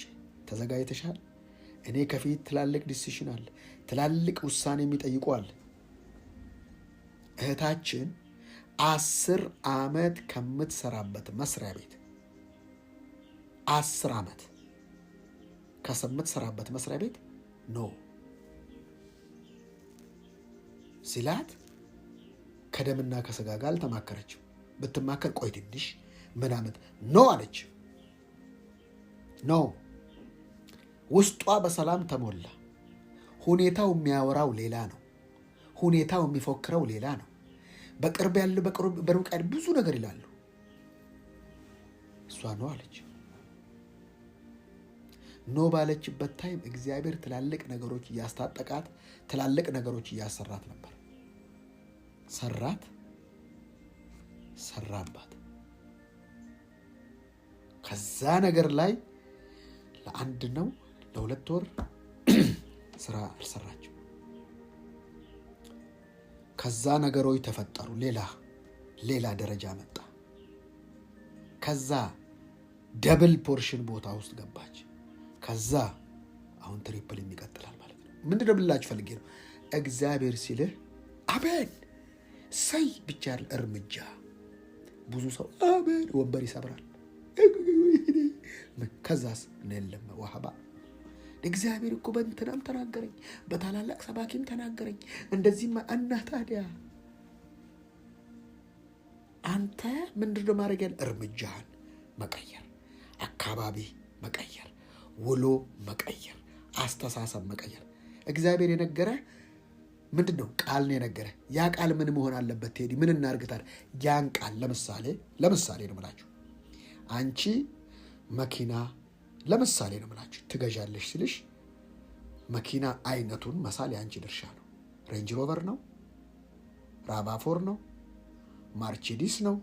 ተዘጋጅተሻል? እኔ ከፊት ትላልቅ ዲሲሽን አለ፣ ትላልቅ ውሳኔ የሚጠይቁ አለ። እህታችን 10 ዓመት ከምትሰራበት መስሪያ ቤት 10 ዓመት ከምትሰራበት መስሪያ ቤት ኖ ሲላት ከደምና ከስጋ ጋር አልተማከረችም። ብትማከር ቆይ ትንሽ ምናምን ኖ አለች። ኖ ውስጧ በሰላም ተሞላ። ሁኔታው የሚያወራው ሌላ ነው። ሁኔታው የሚፎክረው ሌላ ነው። በቅርብ ያለ በሩቅ ያለ ብዙ ነገር ይላሉ። እሷ ኖ አለች። ኖ ባለችበት ታይም እግዚአብሔር ትላልቅ ነገሮች እያስታጠቃት፣ ትላልቅ ነገሮች እያሰራት ነበር። ሰራት፣ ሰራባት። ከዛ ነገር ላይ ለአንድ ነው ለ2 ወር ስራ አልሰራችም። ከዛ ነገሮች ተፈጠሩ። ሌላ ደረጃ መጣ። ከዛ ደብል ፖርሽን ቦታ ውስጥ ገባች። ከዛ አሁን ትሪፕል ይቀጥላል ማለት ነው። ምንድነው ብላችሁ ፈልጌ ነው። እግዚአብሔር ሲልህ አሜን ሰይ ብቻ እርምጃ። ብዙ ሰው አሜን ወንበር ይሰብራል። ከዛስ ነለም ወሃባ እግዚአብሔር እኮ በእንትናም ተናገረኝ፣ በታላላቅ ሰባኪም ተናገረኝ እንደዚህማ። እና ታዲያ አንተ ምንድነው ማድረግ ያለ? እርምጃህን መቀየር፣ አካባቢ መቀየር፣ ውሎ መቀየር፣ አስተሳሰብ መቀየር። እግዚአብሔር የነገረ ምንድነው? ቃል ነው የነገረ። ያ ቃል ምን መሆን አለበት? ቴዲ ምን እናርግታል? ያን ቃል ለምሳሌ ነው የምላችሁ። አንቺ መኪና ለምሳሌ ነው የምላችሁ ትገዣለሽ ሲልሽ መኪና አይነቱን መሳል የአንቺ ድርሻ ነው። ሬንጅ ሮቨር ነው፣ ራቫፎር ነው፣ ማርቼዲስ ነው፣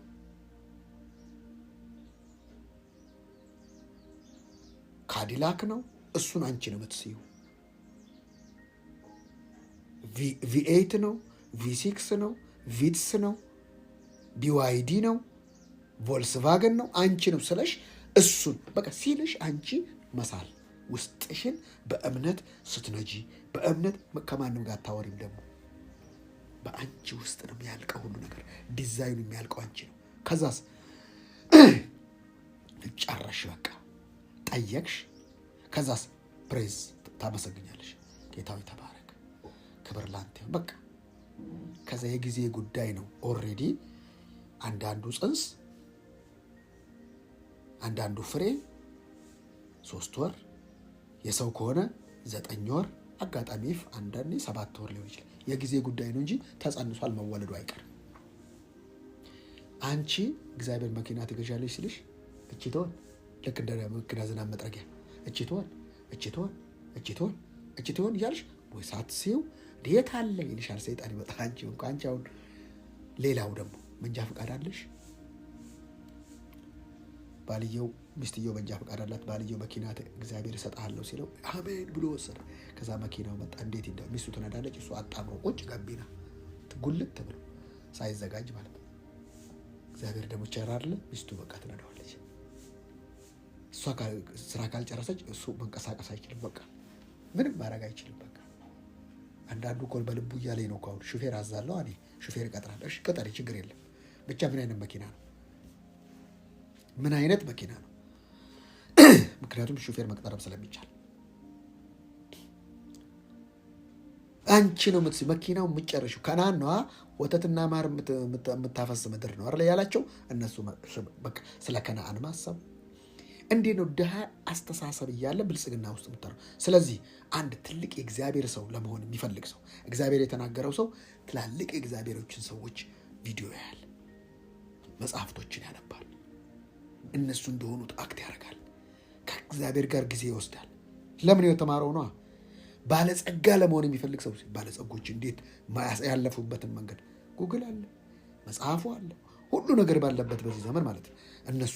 ካዲላክ ነው። እሱን አንቺ ነው የምትስዩ። ቪ8 ነው፣ ቪ6 ነው፣ ቪትስ ነው፣ ቢዋይዲ ነው፣ ቮልስቫገን ነው። አንቺ ነው ስለሽ እሱን በቃ ሲልሽ አንቺ መሳል ውስጥሽን በእምነት ስትነጂ፣ በእምነት ከማንም ጋር አታወሪም። ደግሞ በአንቺ ውስጥ ነው የሚያልቀው ሁሉ ነገር። ዲዛይኑ የሚያልቀው አንቺ ነው። ከዛስ ጨረሽ፣ በቃ ጠየቅሽ። ከዛስ ፕሬዝ ታመሰግኛለሽ። ጌታዊ ተባረክ፣ ክብር ላንተ። በቃ ከዛ የጊዜ ጉዳይ ነው። ኦልሬዲ አንዳንዱ ጽንስ፣ አንዳንዱ ፍሬ 3 ወር፣ የሰው ከሆነ 9 ወር፣ አጋጣሚ አንዳንዴ 7 ወር ሊሆን ይችላል። የጊዜ ጉዳይ ነው እንጂ ተጸንሷል፣ መወለዱ አይቀርም። አንቺ እግዚአብሔር መኪና ትገዣለሽ ሲልሽ እቺ ትሆን ልክ እንደ መኪና ዝናብ መጥረጊያ እቺ ትሆን እያልሽ ወይ ሳትሲው ዴት አለ ይልሻል ሰይጣን። ይመጣ አንቺ አሁን ሌላው ደግሞ መንጃ ፈቃድ አለሽ። ባልየው ሚስትየው መንጃ ፈቃድ አላት። ባልየው መኪና እግዚአብሔር እሰጥሃለሁ ሲለው አሜን ብሎ ወሰደ። ከዛ መኪናው መጣ። እንዴት እንደው ሚስቱ ትነዳለች፣ እሱ አጣምሮ ቁጭ ገቢና ጉልት ተብሎ ሳይዘጋጅ ማለት ነው። እግዚአብሔር ደግሞ ቸር አይደለ? ሚስቱ በቃ ትነዳዋለች። እሷ ስራ ካልጨረሰች እሱ መንቀሳቀስ አይችልም። በቃ ምንም ማድረግ አይችልም። በቃ አንዳንዱ እኮ በልቡ እያለኝ ነው እኮ አሁን ሹፌር አዛለሁ እኔ ሹፌር እቀጥራለሁ። እሺ ቅጠሪ፣ ችግር የለም። ብቻ ምን አይነት መኪና ነው? ምን አይነት መኪና ነው? ምክንያቱም ሹፌር መቅጠርም ስለሚቻል አንቺ ነው መኪናው የምትጨርሺው። ከነዓን ነዋ ወተትና ማር የምታፈስ ምድር ነው አይደል ያላቸው እነሱ። በቃ ስለ ከነዓን ማሰብ እንዴት ነው? ድሃ አስተሳሰብ እያለ ብልጽግና ውስጥ የምታረው። ስለዚህ አንድ ትልቅ የእግዚአብሔር ሰው ለመሆን የሚፈልግ ሰው፣ እግዚአብሔር የተናገረው ሰው ትላልቅ የእግዚአብሔሮችን ሰዎች ቪዲዮ ያያል፣ መጽሐፍቶችን ያነባል፣ እነሱ እንደሆኑት አክት ያደርጋል፣ ከእግዚአብሔር ጋር ጊዜ ይወስዳል። ለምን የተማረው ነዋ። ባለጸጋ ለመሆን የሚፈልግ ሰው ባለጸጎች እንዴት ያለፉበትን መንገድ ጉግል አለ፣ መጽሐፉ አለ፣ ሁሉ ነገር ባለበት በዚህ ዘመን ማለት ነው። እነሱ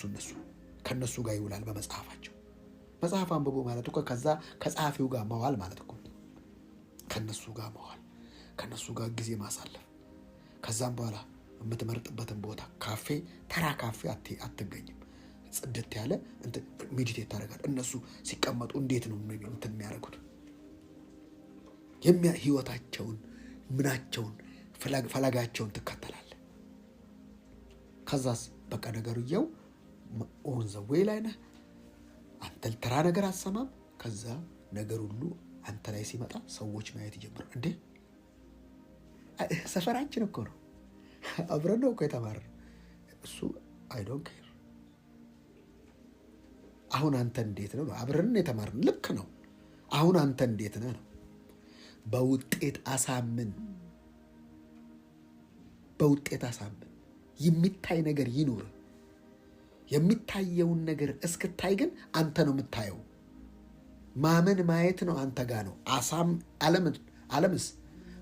ከነሱ ጋር ይውላል በመጽሐፋቸው። መጽሐፍ አንብቦ ማለት እኮ ከዛ ከጸሐፊው ጋር መዋል ማለት እኮ ከነሱ ጋር መዋል፣ ከነሱ ጋር ጊዜ ማሳለፍ። ከዛም በኋላ የምትመርጥበትን ቦታ ካፌ፣ ተራ ካፌ አትገኝም። ጽድት ያለ ሜዲቴት ታደርጋለህ። እነሱ ሲቀመጡ እንዴት ነው እንትን የሚያደርጉት? ህይወታቸውን ምናቸውን ፈለጋቸውን ትከተላለህ። ከዛስ በቃ ነገርየው ኦን ዘ ዌይ ላይ ነህ። አንተ ተራ ነገር አሰማም። ከዛ ነገር ሁሉ አንተ ላይ ሲመጣ ሰዎች ማየት ይጀምራሉ። እንዴ ሰፈራችን እኮ ነው፣ አብረን ነው እኮ የተማርነው። እሱ አይ ዶንት ኬር። አሁን አንተ እንዴት ነው? አብረን የተማርነው ልክ ነው። አሁን አንተ እንዴት ነህ ነው። በውጤት አሳምን። የሚታይ ነገር ይኑር። የሚታየውን ነገር እስክታይ ግን አንተ ነው የምታየው። ማመን ማየት ነው አንተ ጋር ነው። ዓለምስ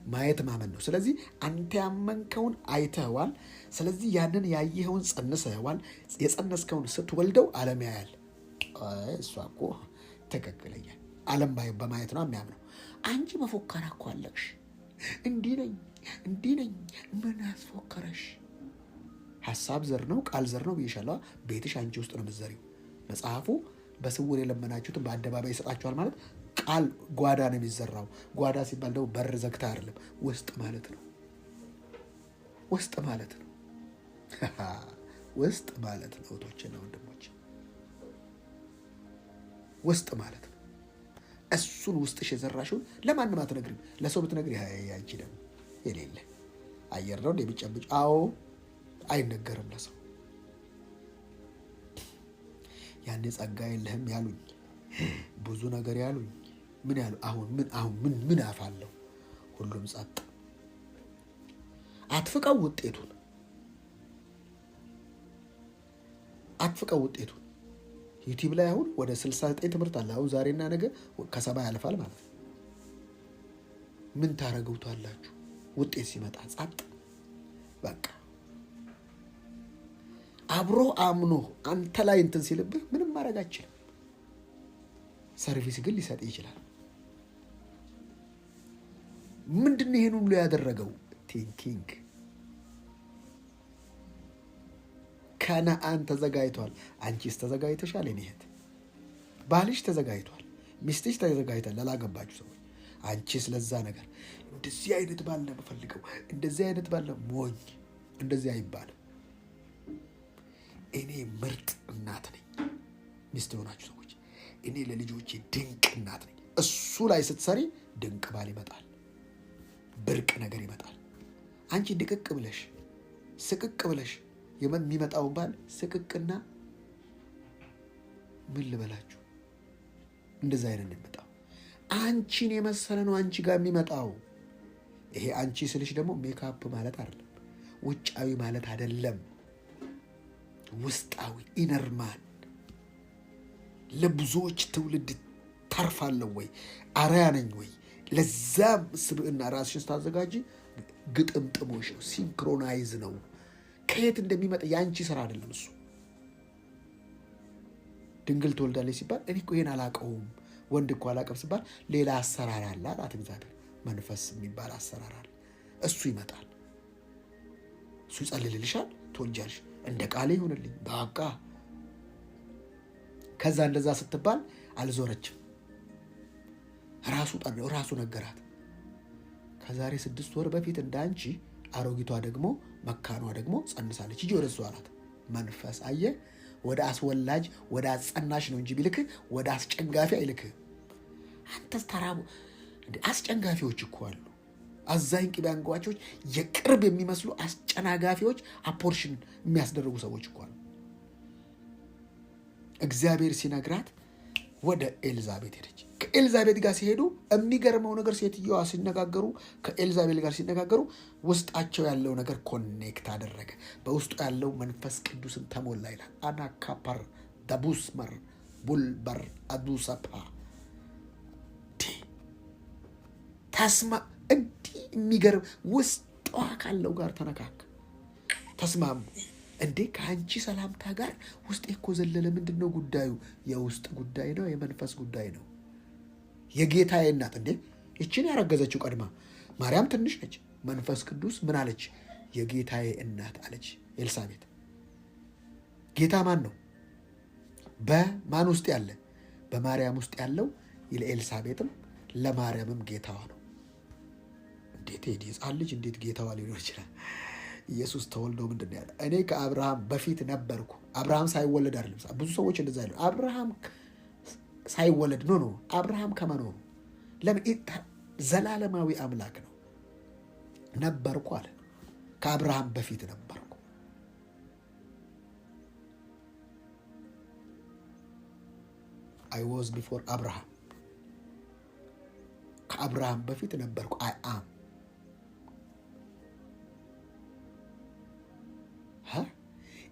ማየት ማመን ነው። ስለዚህ አንተ ያመንከውን አይተኸዋል። ስለዚህ ያንን ያየኸውን ጸንሰኸዋል። የጸነስከውን ስትወልደው ዓለም ያያል። እሷ እኮ ትክክለኛ ዓለም በማየት ነው የሚያምነው። አንቺ መፎከራ እኮ አለቅሽ። እንዲህ ነኝ ምን አስፎከረሽ? ሀሳብ ዘር ነው፣ ቃል ዘር ነው ብዬሻለሁ። ቤትሽ አንቺ ውስጥ ነው የምትዘሪው። መጽሐፉ በስውር የለመናችሁትን በአደባባይ ይሰጣችኋል ማለት ቃል ጓዳ ነው የሚዘራው። ጓዳ ሲባል ደግሞ በር ዘግታ አይደለም፣ ውስጥ ማለት ነው። ውስጥ ማለት ነው። ውስጥ ማለት ነው። እህቶችና ወንድሞች፣ ውስጥ ማለት ነው። እሱን ውስጥሽ የዘራሽውን ለማንም አትነግሪም። ለሰው ብትነግሪ ያንቺ ደግሞ የሌለ አየር ነው እንደሚጨብጭ። አዎ አይነገርም ለሰው። ያኔ ጸጋ የለህም ያሉኝ፣ ብዙ ነገር ያሉኝ፣ ምን ያሉ አሁን ምን አፋለሁ? ሁሉም ጸጥ። አትፍቀው ውጤቱን። ዩቲዩብ ላይ አሁን ወደ 69 ትምህርት አለ። አሁን ዛሬና ነገ ከ70 ያልፋል ማለት ነው። ምን ታረጉታላችሁ? ውጤት ሲመጣ ጸጥ በቃ። አብሮ አምኖ አንተ ላይ እንትን ሲልብህ ምንም ማድረግ አችልም። ሰርቪስ ግን ሊሰጥ ይችላል። ምንድን ነው ይሄን ሁሉ ያደረገው? ቲንኪንግ። ከነአን ተዘጋጅቷል። አንቺስ ተዘጋጅተሻል? እኔ እህት ባልሽ ተዘጋጅቷል። ሚስትሽ ተዘጋጅቷል። ላላገባችሁ ሰዎች አንቺስ ለዛ ነገር እንደዚህ አይነት ባል ነው የምፈልገው፣ እንደዚህ አይነት ባል ነው። ሞኝ እንደዚህ አይባልም። እኔ ምርጥ እናት ነኝ። ሚስት የሆናችሁ ሰዎች እኔ ለልጆቼ ድንቅ እናት ነኝ። እሱ ላይ ስትሰሪ ድንቅ ባል ይመጣል፣ ብርቅ ነገር ይመጣል። አንቺ ድቅቅ ብለሽ ስቅቅ ብለሽ የሚመጣውን ባል ስቅቅና ምን ልበላችሁ እንደዛ አይነት ነው የሚመጣው። አንቺን የመሰለ ነው አንቺ ጋር የሚመጣው። ይሄ አንቺ ስልሽ ደግሞ ሜካፕ ማለት አይደለም፣ ውጫዊ ማለት አይደለም፣ ውስጣዊ ኢነርማን። ለብዙዎች ትውልድ ተርፋለሁ ወይ አርአያ ነኝ ወይ? ለዛም ስብዕና ራስሽን ስታዘጋጂ ግጥምጥሞሽ ነው፣ ሲንክሮናይዝ ነው። ከየት እንደሚመጣ የአንቺ ስራ አይደለም እሱ። ድንግል ትወልዳለች ሲባል እኔ እኮ ይሄን አላውቀውም፣ ወንድ እኮ አላውቅም ሲባል ሌላ አሰራር አለ አላት እግዚአብሔር። መንፈስ የሚባል አሰራር አለ። እሱ ይመጣል፣ እሱ ይጸልልልሻል፣ ትወልጃለሽ። እንደ ቃሌ ይሁንልኝ በቃ። ከዛ እንደዛ ስትባል አልዞረችም። ራሱ ነገራት። ከዛሬ 6 ወር በፊት እንዳንቺ አሮጊቷ ደግሞ መካኗ ደግሞ ጸንሳለች። ሂጂ ወደ እሱ አላት። መንፈስ አየ ወደ አስወላጅ ወደ አጸናሽ ነው እንጂ ቢልክ ወደ አስጨንጋፊ አይልክህ። አንተስ ተራቡ አስጨንጋፊዎች እኮ አሉ። አዛኝ ቅቤ አንጓቾች፣ የቅርብ የሚመስሉ አስጨናጋፊዎች፣ አፖርሽን የሚያስደርጉ ሰዎች እኮ አሉ። እግዚአብሔር ሲነግራት ወደ ኤልዛቤት ሄደች። ከኤልዛቤት ጋር ሲሄዱ የሚገርመው ነገር ሴትዮዋ ሲነጋገሩ ከኤልዛቤት ጋር ሲነጋገሩ ውስጣቸው ያለው ነገር ኮኔክት አደረገ። በውስጡ ያለው መንፈስ ቅዱስን ተሞላ ይላል። አናካፐር ደቡስመር ቡልበር አዱሰፓ ተስማ እንዲህ የሚገርም ውስጧ ካለው ጋር ተነካክ ተስማሙ። እንዴ ከአንቺ ሰላምታ ጋር ውስጤ እኮ ዘለለ። ምንድን ነው ጉዳዩ? የውስጥ ጉዳይ ነው፣ የመንፈስ ጉዳይ ነው። የጌታዬ እናት እንዴ ይችን ያረገዘችው ቀድማ ማርያም ትንሽ ነች። መንፈስ ቅዱስ ምን አለች? የጌታዬ እናት አለች ኤልሳቤት። ጌታ ማን ነው? በማን ውስጥ ያለ? በማርያም ውስጥ ያለው ለኤልሳቤጥም ለማርያምም ጌታዋ ነው። እንዴት ሄድ ሕፃን ልጅ እንዴት ጌታዋ ሊሆን ይችላል? ኢየሱስ ተወልዶ ምንድን ያለ? እኔ ከአብርሃም በፊት ነበርኩ። አብርሃም ሳይወለድ አይደለም። ብዙ ሰዎች እንደዛ ያሉ አብርሃም ሳይወለድ ነው። አብርሃም ከመኖሩ ለምን? ዘላለማዊ አምላክ ነው። ነበርኩ አለ። ከአብርሃም በፊት ነበርኩ። I was before አብርሃም። ከአብርሃም በፊት ነበርኩ። I am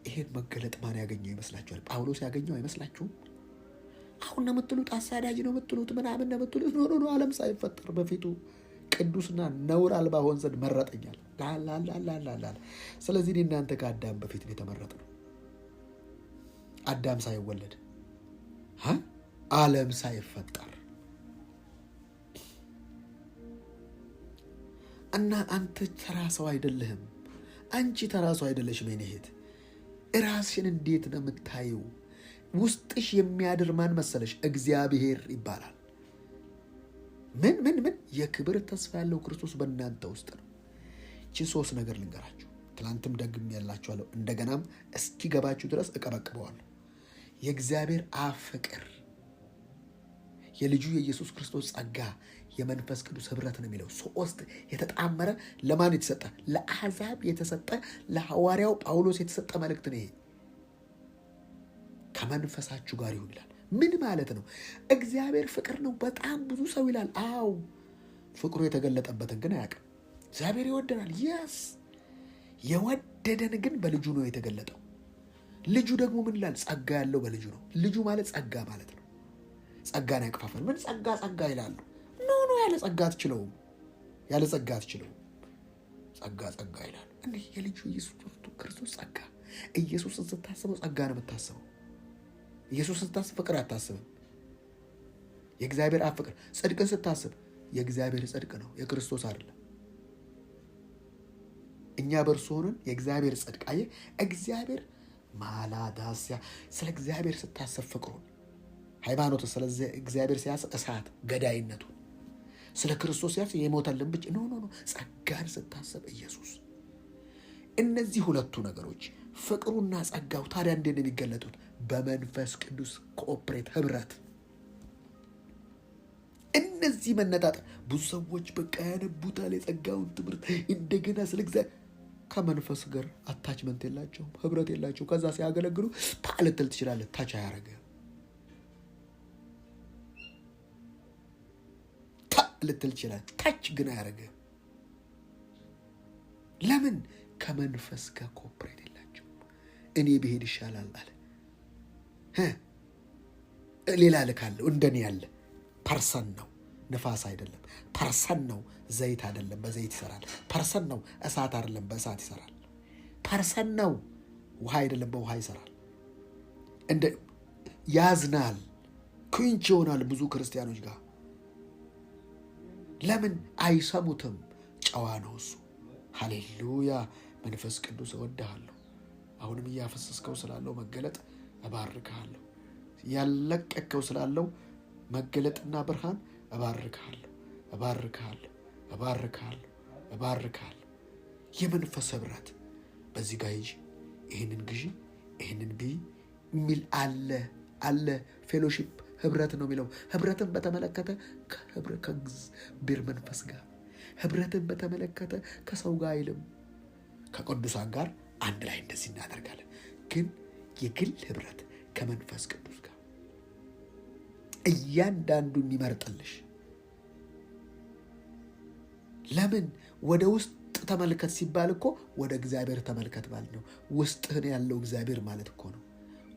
ይሄን መገለጥ ማን ያገኘው ይመስላችኋል? ጳውሎስ ያገኘው አይመስላችሁም? አሁን ነው የምትሉት አሳዳጅ ነው የምትሉት ምናምን ነው የምትሉት። ኖ ዓለም ሳይፈጠር በፊቱ ቅዱስና ነውር አልባ ሆን ዘንድ መረጠኛል። ላላላላላላ ስለዚህ እኔ እናንተ ከአዳም በፊት ነው የተመረጥነው። አዳም ሳይወለድ ዓለም ሳይፈጠር እና አንተ ተራ ሰው አይደለህም። አንቺ ተራ ሰው አይደለሽም። የኔ እህት ራስሽን እንዴት ነው የምታየው? ውስጥሽ የሚያድር ማን መሰለሽ? እግዚአብሔር ይባላል። ምን የክብር ተስፋ ያለው ክርስቶስ በእናንተ ውስጥ ነው። ይህችን 3 ነገር ልንገራችሁ። ትላንትም ደግም ያላችኋለሁ፣ እንደገናም እስኪገባችሁ ድረስ እቀበቅበዋለሁ። የእግዚአብሔር አብ ፍቅር፣ የልጁ የኢየሱስ ክርስቶስ ጸጋ፣ የመንፈስ ቅዱስ ህብረት ነው የሚለው 3 የተጣመረ ለማን የተሰጠ? ለአሕዛብ የተሰጠ ለሐዋርያው ጳውሎስ የተሰጠ መልእክት ነው። ይሄ ከመንፈሳችሁ ጋር ይሁን ይላል። ምን ማለት ነው? እግዚአብሔር ፍቅር ነው። በጣም ብዙ ሰው ይላል። አዎ ፍቅሩ የተገለጠበትን ግን አያውቅም። እግዚአብሔር ይወደናል። የስ የወደደን ግን በልጁ ነው የተገለጠው። ልጁ ደግሞ ምን ይላል? ጸጋ ያለው በልጁ ነው። ልጁ ማለት ጸጋ ማለት ነው። ጸጋን ያቅፋፋል። ምን ጸጋ ይላሉ? ኖ ያለ ጸጋ አትችለውም። ያለ ጸጋ አትችለውም። ጸጋ ይላሉ። እንዲህ የልጁ ኢየሱስ ክርስቶስ ጸጋ። ኢየሱስን ስታስበው ጸጋ ነው የምታስበው። ኢየሱስን ስታስብ ፍቅር አታስብም። የእግዚአብሔር አብ ፍቅር። ጽድቅን ስታስብ የእግዚአብሔር ጽድቅ ነው፣ የክርስቶስ አይደለም። እኛ በእርሱ ሆነን የእግዚአብሔር ጽድቅ። አየህ፣ እግዚአብሔር ማላዳስያ። ስለ እግዚአብሔር ስታስብ ፍቅሩን፣ ሃይማኖት፣ ስለ እግዚአብሔር ሲያስብ እሳት ገዳይነቱ፣ ስለ ክርስቶስ ሲያስብ የሞተልን ብቻ ኖ ጸጋን ስታስብ ኢየሱስ። እነዚህ 2 ነገሮች ፍቅሩና ጸጋው ታዲያ እንዴት ነው የሚገለጡት? በመንፈስ ቅዱስ ኮኦፕሬት ህብረት። እነዚህ መነጣጠር ብዙ ሰዎች በቃ ያነቡታል የጸጋውን ትምህርት እንደገና ስለ እግዚአብሔር ከመንፈስ ጋር አታችመንት የላቸውም፣ ህብረት የላቸው። ከዛ ሲያገለግሉ ታልትል ትችላለህ፣ ታች አያረገም። ልትል ትችላለህ፣ ታች ግን አያረገም። ለምን? ከመንፈስ ጋር ኮኦፕሬት የላቸው። እኔ ብሄድ ይሻላል አለ። ሌላ ልካለሁ እንደኔ ያለ ፐርሰን ነው፣ ንፋስ አይደለም። ፐርሰን ነው፣ ዘይት አይደለም፣ በዘይት ይሰራል። ፐርሰን ነው፣ እሳት አይደለም፣ በእሳት ይሰራል። ፐርሰን ነው፣ ውሃ አይደለም፣ በውሃ ይሰራል። እንደ ያዝናል፣ ኩንች ይሆናል ብዙ ክርስቲያኖች ጋር። ለምን አይሰሙትም? ጨዋ ነው እሱ። ሃሌሉያ። መንፈስ ቅዱስ እወድሃለሁ። አሁንም እያፈሰስከው ስላለው መገለጥ እባርክሃለሁ። ያለቀቀው ስላለው መገለጥና ብርሃን እባርክሃለሁ። የመንፈስ ህብረት በዚህ ጋር ሂጂ፣ ይህንን ግዢ፣ ይህንን ብይ የሚል አለ። ፌሎሺፕ ህብረት ነው የሚለው። ህብረትን በተመለከተ ከእግዚአብሔር መንፈስ ጋር፣ ህብረትን በተመለከተ ከሰው ጋር አይልም። ከቅዱሳን ጋር አንድ ላይ እንደዚህ እናደርጋለን። ግን የግል ህብረት ከመንፈስ ቅዱስ ጋር እያንዳንዱ የሚመርጥልሽ። ለምን? ወደ ውስጥ ተመልከት ሲባል እኮ ወደ እግዚአብሔር ተመልከት ማለት ነው። ውስጥህን ያለው እግዚአብሔር ማለት እኮ ነው።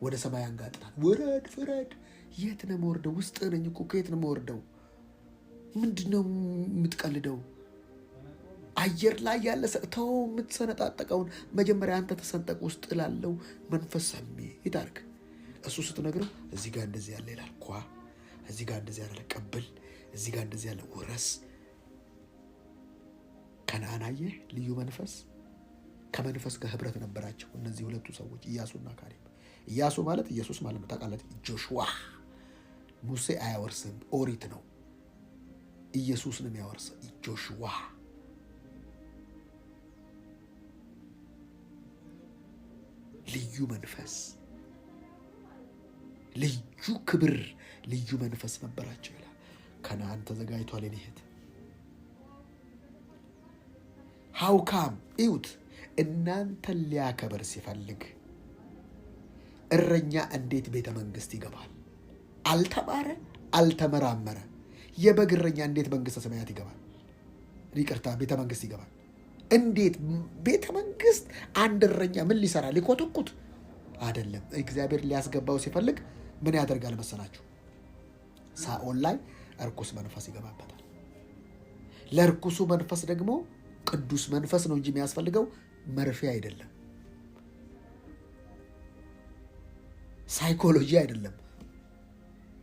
ወደ ሰማይ አንጋጥናል። ውረድ ፍረድ። የት ነው የምወርደው? ውስጥህ ነኝ እኮ። ከየት ነው የምወርደው? ምንድን ነው የምትቀልደው? አየር ላይ ያለ ሰጥተው የምትሰነጣጠቀውን መጀመሪያ አንተ ተሰንጠቅ። ውስጥ ላለው መንፈስ ስሜት አድርግ። እሱ ስትነግረው እዚህ ጋር እንደዚህ ያለ ይላል ኳ፣ እዚህ ጋር እንደዚህ ያለ ቀብል፣ እዚህ ጋር እንደዚህ ያለ ውረስ። ከነዓን አየህ፣ ልዩ መንፈስ። ከመንፈስ ጋር ህብረት ነበራቸው እነዚህ 2 ሰዎች ኢያሱና ካሌብ። ኢያሱ ማለት ኢየሱስ ማለት ነው። ታውቃለህ? ጆሹዋ ሙሴ አያወርስም፣ ኦሪት ነው። ኢየሱስ ነው የሚያወርሰው። ጆሹዋ ልዩ መንፈስ፣ ልዩ ክብር፣ ልዩ መንፈስ ነበራቸው ይላል። ከነዓን ተዘጋጅቷል። የኔ እህት ሀውካም እዩት። እናንተን ሊያከብር ሲፈልግ እረኛ እንዴት ቤተ መንግስት ይገባል? አልተማረ፣ አልተመራመረ። የበግ እረኛ እንዴት መንግስተ ሰማያት ይገባል? ይቅርታ፣ ቤተ መንግስት ይገባል? እንዴት ቤተ መንግስት? አንድ እረኛ ምን ሊሰራ? ሊኮተኩት አይደለም። እግዚአብሔር ሊያስገባው ሲፈልግ ምን ያደርጋል መሰላችሁ? ሳኦል ላይ እርኩስ መንፈስ ይገባበታል። ለርኩሱ መንፈስ ደግሞ ቅዱስ መንፈስ ነው እንጂ የሚያስፈልገው መርፌ አይደለም፣ ሳይኮሎጂ አይደለም፣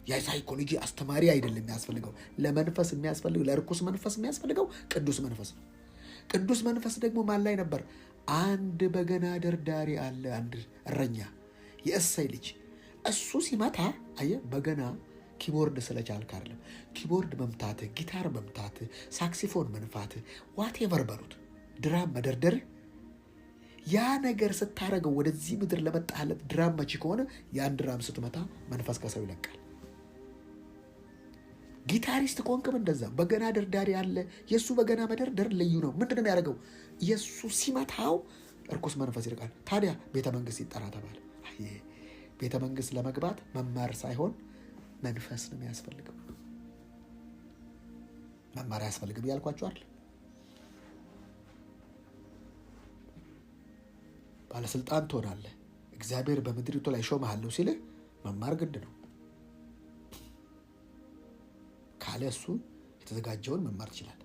የሳይኮሎጂ አስተማሪ አይደለም የሚያስፈልገው። ለመንፈስ የሚያስፈልገው ለርኩስ መንፈስ የሚያስፈልገው ቅዱስ መንፈስ ነው። ቅዱስ መንፈስ ደግሞ ማን ላይ ነበር? አንድ በገና ደርዳሪ አለ፣ አንድ እረኛ፣ የእሰይ ልጅ። እሱ ሲመታ አየህ፣ በገና ኪቦርድ ስለቻልክ አይደለም። ኪቦርድ መምታት፣ ጊታር መምታት፣ ሳክሲፎን መንፋት፣ ዋቴቨር በሉት፣ ድራም መደርደር፣ ያ ነገር ስታረገው ወደዚህ ምድር ለመጣለት ድራም መቺ ከሆነ ያን ድራም ስትመታ መንፈስ ከሰው ይለቃል። ጊታሪስት ከሆንክም እንደዛ። በገና ደርዳሪ አለ፣ የእሱ በገና መደርደር ልዩ ነው። ምንድን ነው የሚያደርገው? የእሱ ሲመታው እርኩስ መንፈስ ይርቃል። ታዲያ ቤተ መንግስት ይጠራ ተባለ። ቤተ መንግስት ለመግባት መማር ሳይሆን መንፈስ ነው የሚያስፈልገው። መማር አያስፈልግም እያልኳችሁ አይደል? ባለስልጣን ትሆናለህ፣ እግዚአብሔር በምድሪቱ ላይ ሾመሃለሁ ሲልህ መማር ግድ ነው። ካለ እሱ የተዘጋጀውን መማር ትችላል።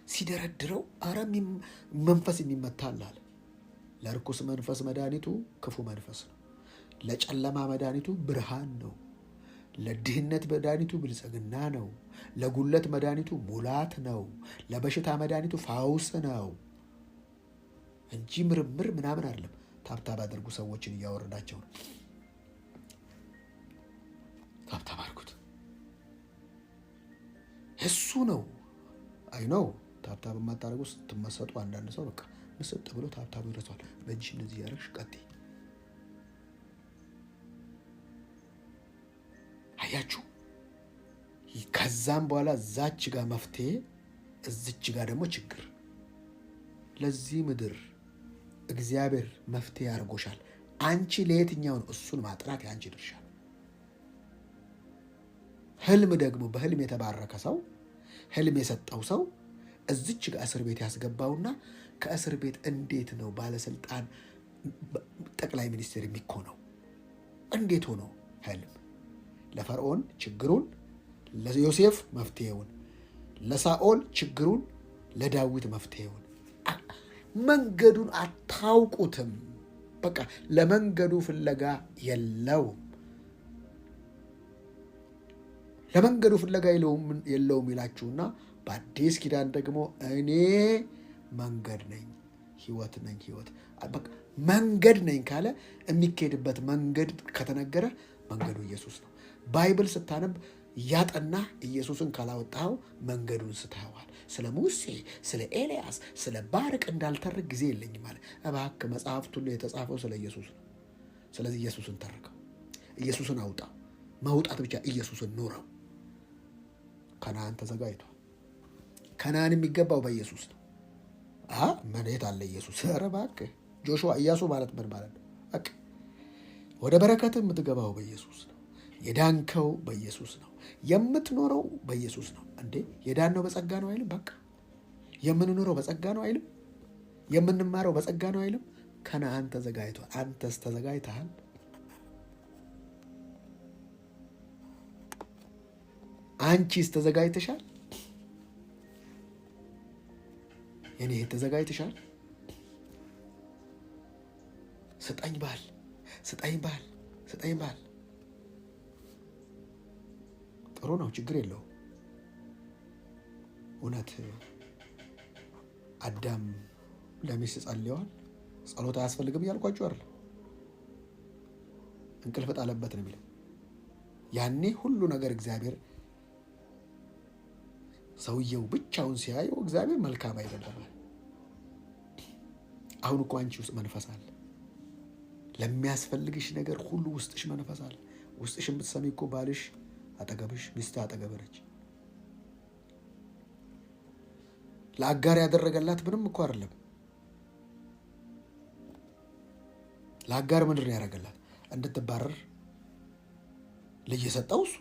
ሲደረድረው አረ መንፈስ የሚመታ አለ። ለርኩስ መንፈስ መድኃኒቱ ክፉ መንፈስ ነው። ለጨለማ መድኃኒቱ ብርሃን ነው። ለድህነት መድኃኒቱ ብልጽግና ነው። ለጉለት መድኃኒቱ ሙላት ነው። ለበሽታ መድኃኒቱ ፋውስ ነው እንጂ ምርምር ምናምን አይደለም። ታብታብ አድርጉ። ሰዎችን እያወረዳቸው ነው። ታብታብ አድርጉት። እሱ ነው። አይ ነው። ታብታብ የማታደርጉ ስትመሰጡ አንዳንድ ሰው በቃ ምስጥ ብሎ ታብታቡ ይረሳል። በእጅ እንደዚህ ያደረግሽ ቀጥይ። አያችሁ። ከዛም በኋላ እዛች ጋር መፍትሄ፣ እዚች ጋር ደግሞ ችግር። ለዚህ ምድር እግዚአብሔር መፍትሄ አድርጎሻል። አንቺ ለየትኛውን እሱን ማጥራት የአንቺ ድርሻ። ህልም ደግሞ በህልም የተባረከ ሰው ህልም የሰጠው ሰው እዚች ጋር እስር ቤት ያስገባውና ከእስር ቤት እንዴት ነው ባለስልጣን ጠቅላይ ሚኒስትር የሚኮነው? እንዴት ሆኖ? ህልም ለፈርዖን ችግሩን፣ ለዮሴፍ መፍትሄውን፣ ለሳኦል ችግሩን፣ ለዳዊት መፍትሄውን። መንገዱን አታውቁትም። በቃ ለመንገዱ ፍለጋ የለውም። ለመንገዱ ፍለጋ የለውም ይላችሁና በአዲስ ኪዳን ደግሞ እኔ መንገድ ነኝ ህይወት ነኝ። ህይወት በቃ መንገድ ነኝ ካለ የሚካሄድበት መንገድ ከተነገረ መንገዱ ኢየሱስ ነው። ባይብል ስታነብ ያጠና ኢየሱስን ካላወጣው መንገዱን ስተዋል። ስለ ሙሴ፣ ስለ ኤልያስ፣ ስለ ባርቅ እንዳልተርክ ጊዜ የለኝም ማለት እባክህ። መጽሐፍት ሁሉ የተጻፈው ስለ ኢየሱስ ነው። ስለዚህ ኢየሱስን ተርከው፣ ኢየሱስን አውጣው። መውጣት ብቻ ኢየሱስን ኑረው። ከነዓን ተዘጋጅቷል። ከነዓን የሚገባው በኢየሱስ ነው። መሬት አለ ኢየሱስ። ኧረ እባክህ ጆሹዋ፣ ኢያሱ ማለት ምን ማለት ነው? በቃ ወደ በረከት የምትገባው በኢየሱስ ነው። የዳንከው በኢየሱስ ነው። የምትኖረው በኢየሱስ ነው። እንዴ የዳነው በጸጋ ነው አይልም? በቃ የምንኖረው በጸጋ ነው አይልም? የምንማረው በጸጋ ነው አይልም? ከነዓን ተዘጋጅቷል። አንተስ ተዘጋጅተሃል? አንቺስ ተዘጋጅተሻል? የኔ ተዘጋጅተሻል? ስጠኝ ባል፣ ስጠኝ ባል፣ ስጠኝ ባል። ጥሩ ነው፣ ችግር የለው። እውነት አዳም ለሚስት ጸልየዋል። ጸሎት አያስፈልግም እያልኳችሁ አይደል? እንቅልፍ ጣለበት ነው የሚለው። ያኔ ሁሉ ነገር እግዚአብሔር ሰውየው ብቻውን ሲያየው እግዚአብሔር መልካም አይደለም። አሁን እኮ አንቺ ውስጥ መንፈስ አለ። ለሚያስፈልግሽ ነገር ሁሉ ውስጥሽ መንፈስ አለ። ውስጥሽ የምትሰሚ እኮ ባልሽ አጠገብሽ፣ ሚስት አጠገብህ ነች። ለአጋር ያደረገላት ምንም እኮ አይደለም። ለአጋር ምንድን ነው ያደረገላት? እንድትባረር ልጅ የሰጠው እሱ።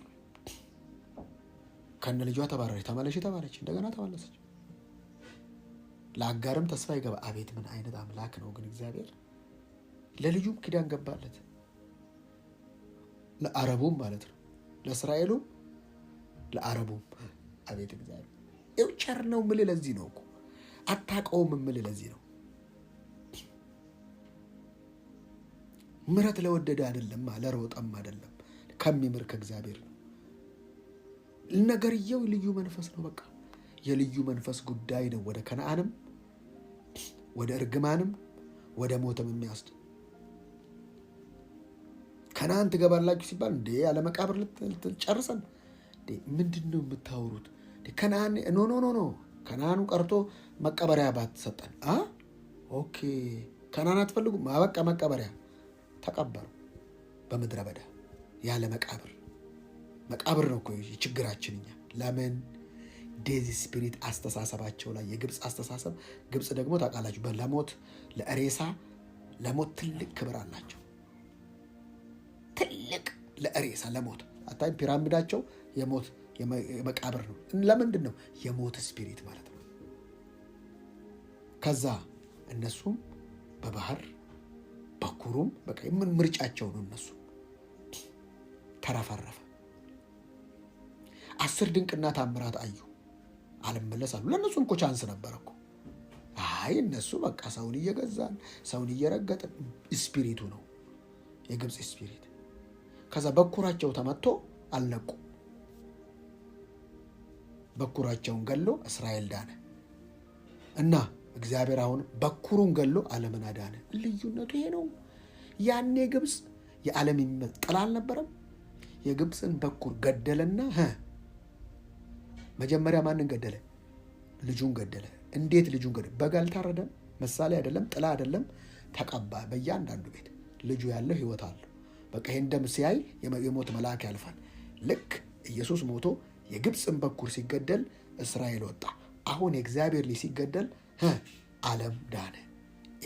ከነ ልጇ ተባረረች፣ ተመለሽ ተባለች፣ እንደገና ተመለሰች። ለአጋርም ተስፋ ይገባ። አቤት ምን አይነት አምላክ ነው ግን እግዚአብሔር! ለልጁም ኪዳን ገባለት፣ ለአረቡም ማለት ነው፣ ለእስራኤሉም ለአረቡም። አቤት እግዚአብሔር! ቸር ነው የምልህ ለዚህ ነው እኮ። አታውቀውም የምልህ ለዚህ ነው። ምሕረት ለወደደ አይደለም፣ ለሮጠም አይደለም፣ ከሚምር ከእግዚአብሔር ነው። ነገርየው ልዩ መንፈስ ነው። በቃ የልዩ መንፈስ ጉዳይ ነው። ወደ ከነዓንም ወደ እርግማንም ወደ ሞትም የሚያስድ ከነዓን ትገባላችሁ ሲባል እንዴ ያለ መቃብር ልትጨርሰን ምንድን ነው የምታወሩት? ከነዓን ኖ ከነዓኑ ቀርቶ መቀበሪያ ባትሰጠን። ኦኬ ከነዓን አትፈልጉም? በቃ መቀበሪያ ተቀበሩ በምድረ በዳ ያለ መቃብር። መቃብር ነው እኮ ችግራችን እኛ። ለምን ዴዚ ስፒሪት አስተሳሰባቸው ላይ የግብፅ አስተሳሰብ። ግብፅ ደግሞ ታውቃላችሁ ለሞት ለሬሳ ለሞት ትልቅ ክብር አላቸው። ትልቅ ለሬሳ ለሞት አታይም? ፒራሚዳቸው የሞት የመቃብር ነው። ለምንድን ነው? የሞት ስፒሪት ማለት ነው። ከዛ እነሱም በባህር በኩሩም በቃ ምን ምርጫቸው ነው። እነሱ ተረፈረፈ። 10 ድንቅና ታምራት አዩ፣ አልመለሳሉ። ለእነሱም እኮ ቻንስ ነበረ እኮ። እነሱ በቃ ሰውን እየገዛን ሰውን እየረገጥን ስፒሪቱ ነው የግብፅ ስፒሪት። ከዛ በኩራቸው ተመቶ አልነቁ። በኩራቸውን ገሎ እስራኤል ዳነ እና እግዚአብሔር አሁን በኩሩን ገሎ ዓለምን አዳነ። ልዩነቱ ይሄ ነው። ያኔ ግብፅ የዓለም ጥላ አልነበረም። የግብፅን በኩር ገደለና መጀመሪያ ማንን ገደለ? ልጁን ገደለ። እንዴት ልጁን ገደለ? በግ አልታረደም። ምሳሌ አይደለም፣ ጥላ አይደለም። ተቀባ። በእያንዳንዱ ቤት ልጁ ያለው ህይወት አለው። በቃ ይሄን ደም ሲያይ የሞት መልአክ ያልፋል። ልክ ኢየሱስ ሞቶ የግብፅን በኩር ሲገደል እስራኤል ወጣ። አሁን የእግዚአብሔር ልጅ ሲገደል ዓለም ዳነ።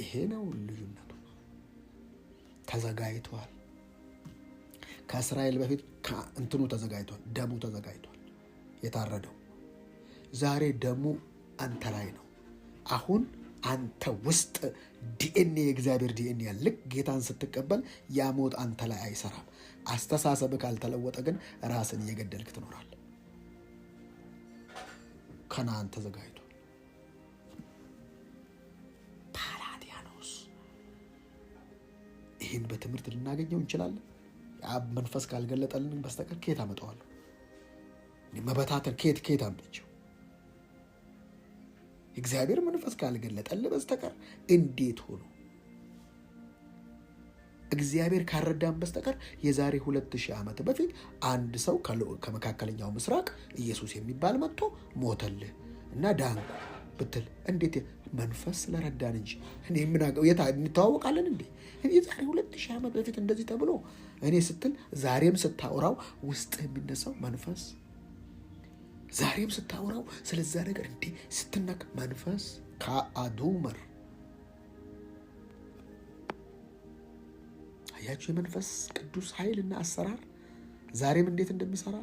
ይሄ ነው ልዩነቱ። ተዘጋጅቷል። ከእስራኤል በፊት እንትኑ ተዘጋጅቷል። ደሙ ተዘጋጅቷል። የታረደው ዛሬ ደሙ አንተ ላይ ነው። አሁን አንተ ውስጥ ዲኤንኤ የእግዚአብሔር ዲኤንኤ ያለ። ልክ ጌታን ስትቀበል ያ ሞት አንተ ላይ አይሰራም። አስተሳሰብ ካልተለወጠ ግን ራስን እየገደልክ ትኖራለህ። ከነዓን ተዘጋጅቷል። ፓላዲያኖስ ይህን በትምህርት ልናገኘው እንችላለን። የአብ መንፈስ ካልገለጠልን በስተቀር ከየት አመጣዋለሁ? መበታተን ከየት አምጥቼው? እግዚአብሔር መንፈስ ካልገለጠልን በስተቀር እንዴት ሆኖ? እግዚአብሔር ካረዳን በስተቀር የዛሬ 2000 ዓመት በፊት አንድ ሰው ከመካከለኛው ምስራቅ ኢየሱስ የሚባል መጥቶ ሞተልህ እና ዳንኩ ብትል እንዴት? መንፈስ ስለረዳን እንጂ እኔ ምን አውቀው? እንተዋወቃለን እንዴ? የዛሬ 2000 ዓመት በፊት እንደዚህ ተብሎ እኔ ስትል ዛሬም ስታወራው ውስጥ የሚነሳው መንፈስ፣ ዛሬም ስታወራው ስለዛ ነገር እንዴ ስትነክ መንፈስ ከአዱመር አያችሁ። የመንፈስ ቅዱስ ኃይልና አሰራር ዛሬም እንዴት እንደሚሰራ።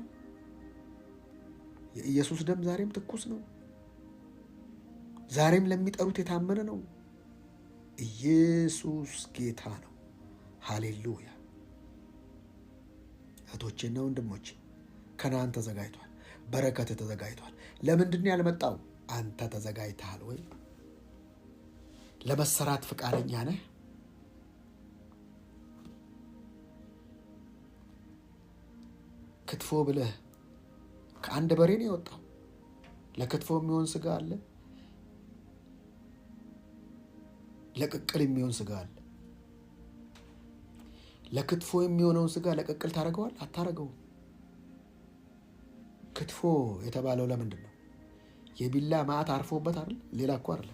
የኢየሱስ ደም ዛሬም ትኩስ ነው። ዛሬም ለሚጠሩት የታመነ ነው። ኢየሱስ ጌታ ነው። ሃሌሉያ። እህቶቼና ወንድሞቼ ከነዓን ተዘጋጅቷል። በረከት ተዘጋጅቷል። ለምንድን ነው ያልመጣው? አንተ ተዘጋጅተሃል ወይ? ለመሰራት ፈቃደኛ ነህ? ክትፎ ብለህ ከአንድ በሬ ነው የወጣው። ለክትፎ የሚሆን ስጋ አለ፣ ለቅቅል የሚሆን ስጋ አለ። ለክትፎ የሚሆነውን ስጋ ለቅቅል ታደርገዋል? አታደርገውም። ክትፎ የተባለው ለምንድን ነው? የቢላ መዓት አርፎበት አይደል? ሌላ እኮ አይደለም።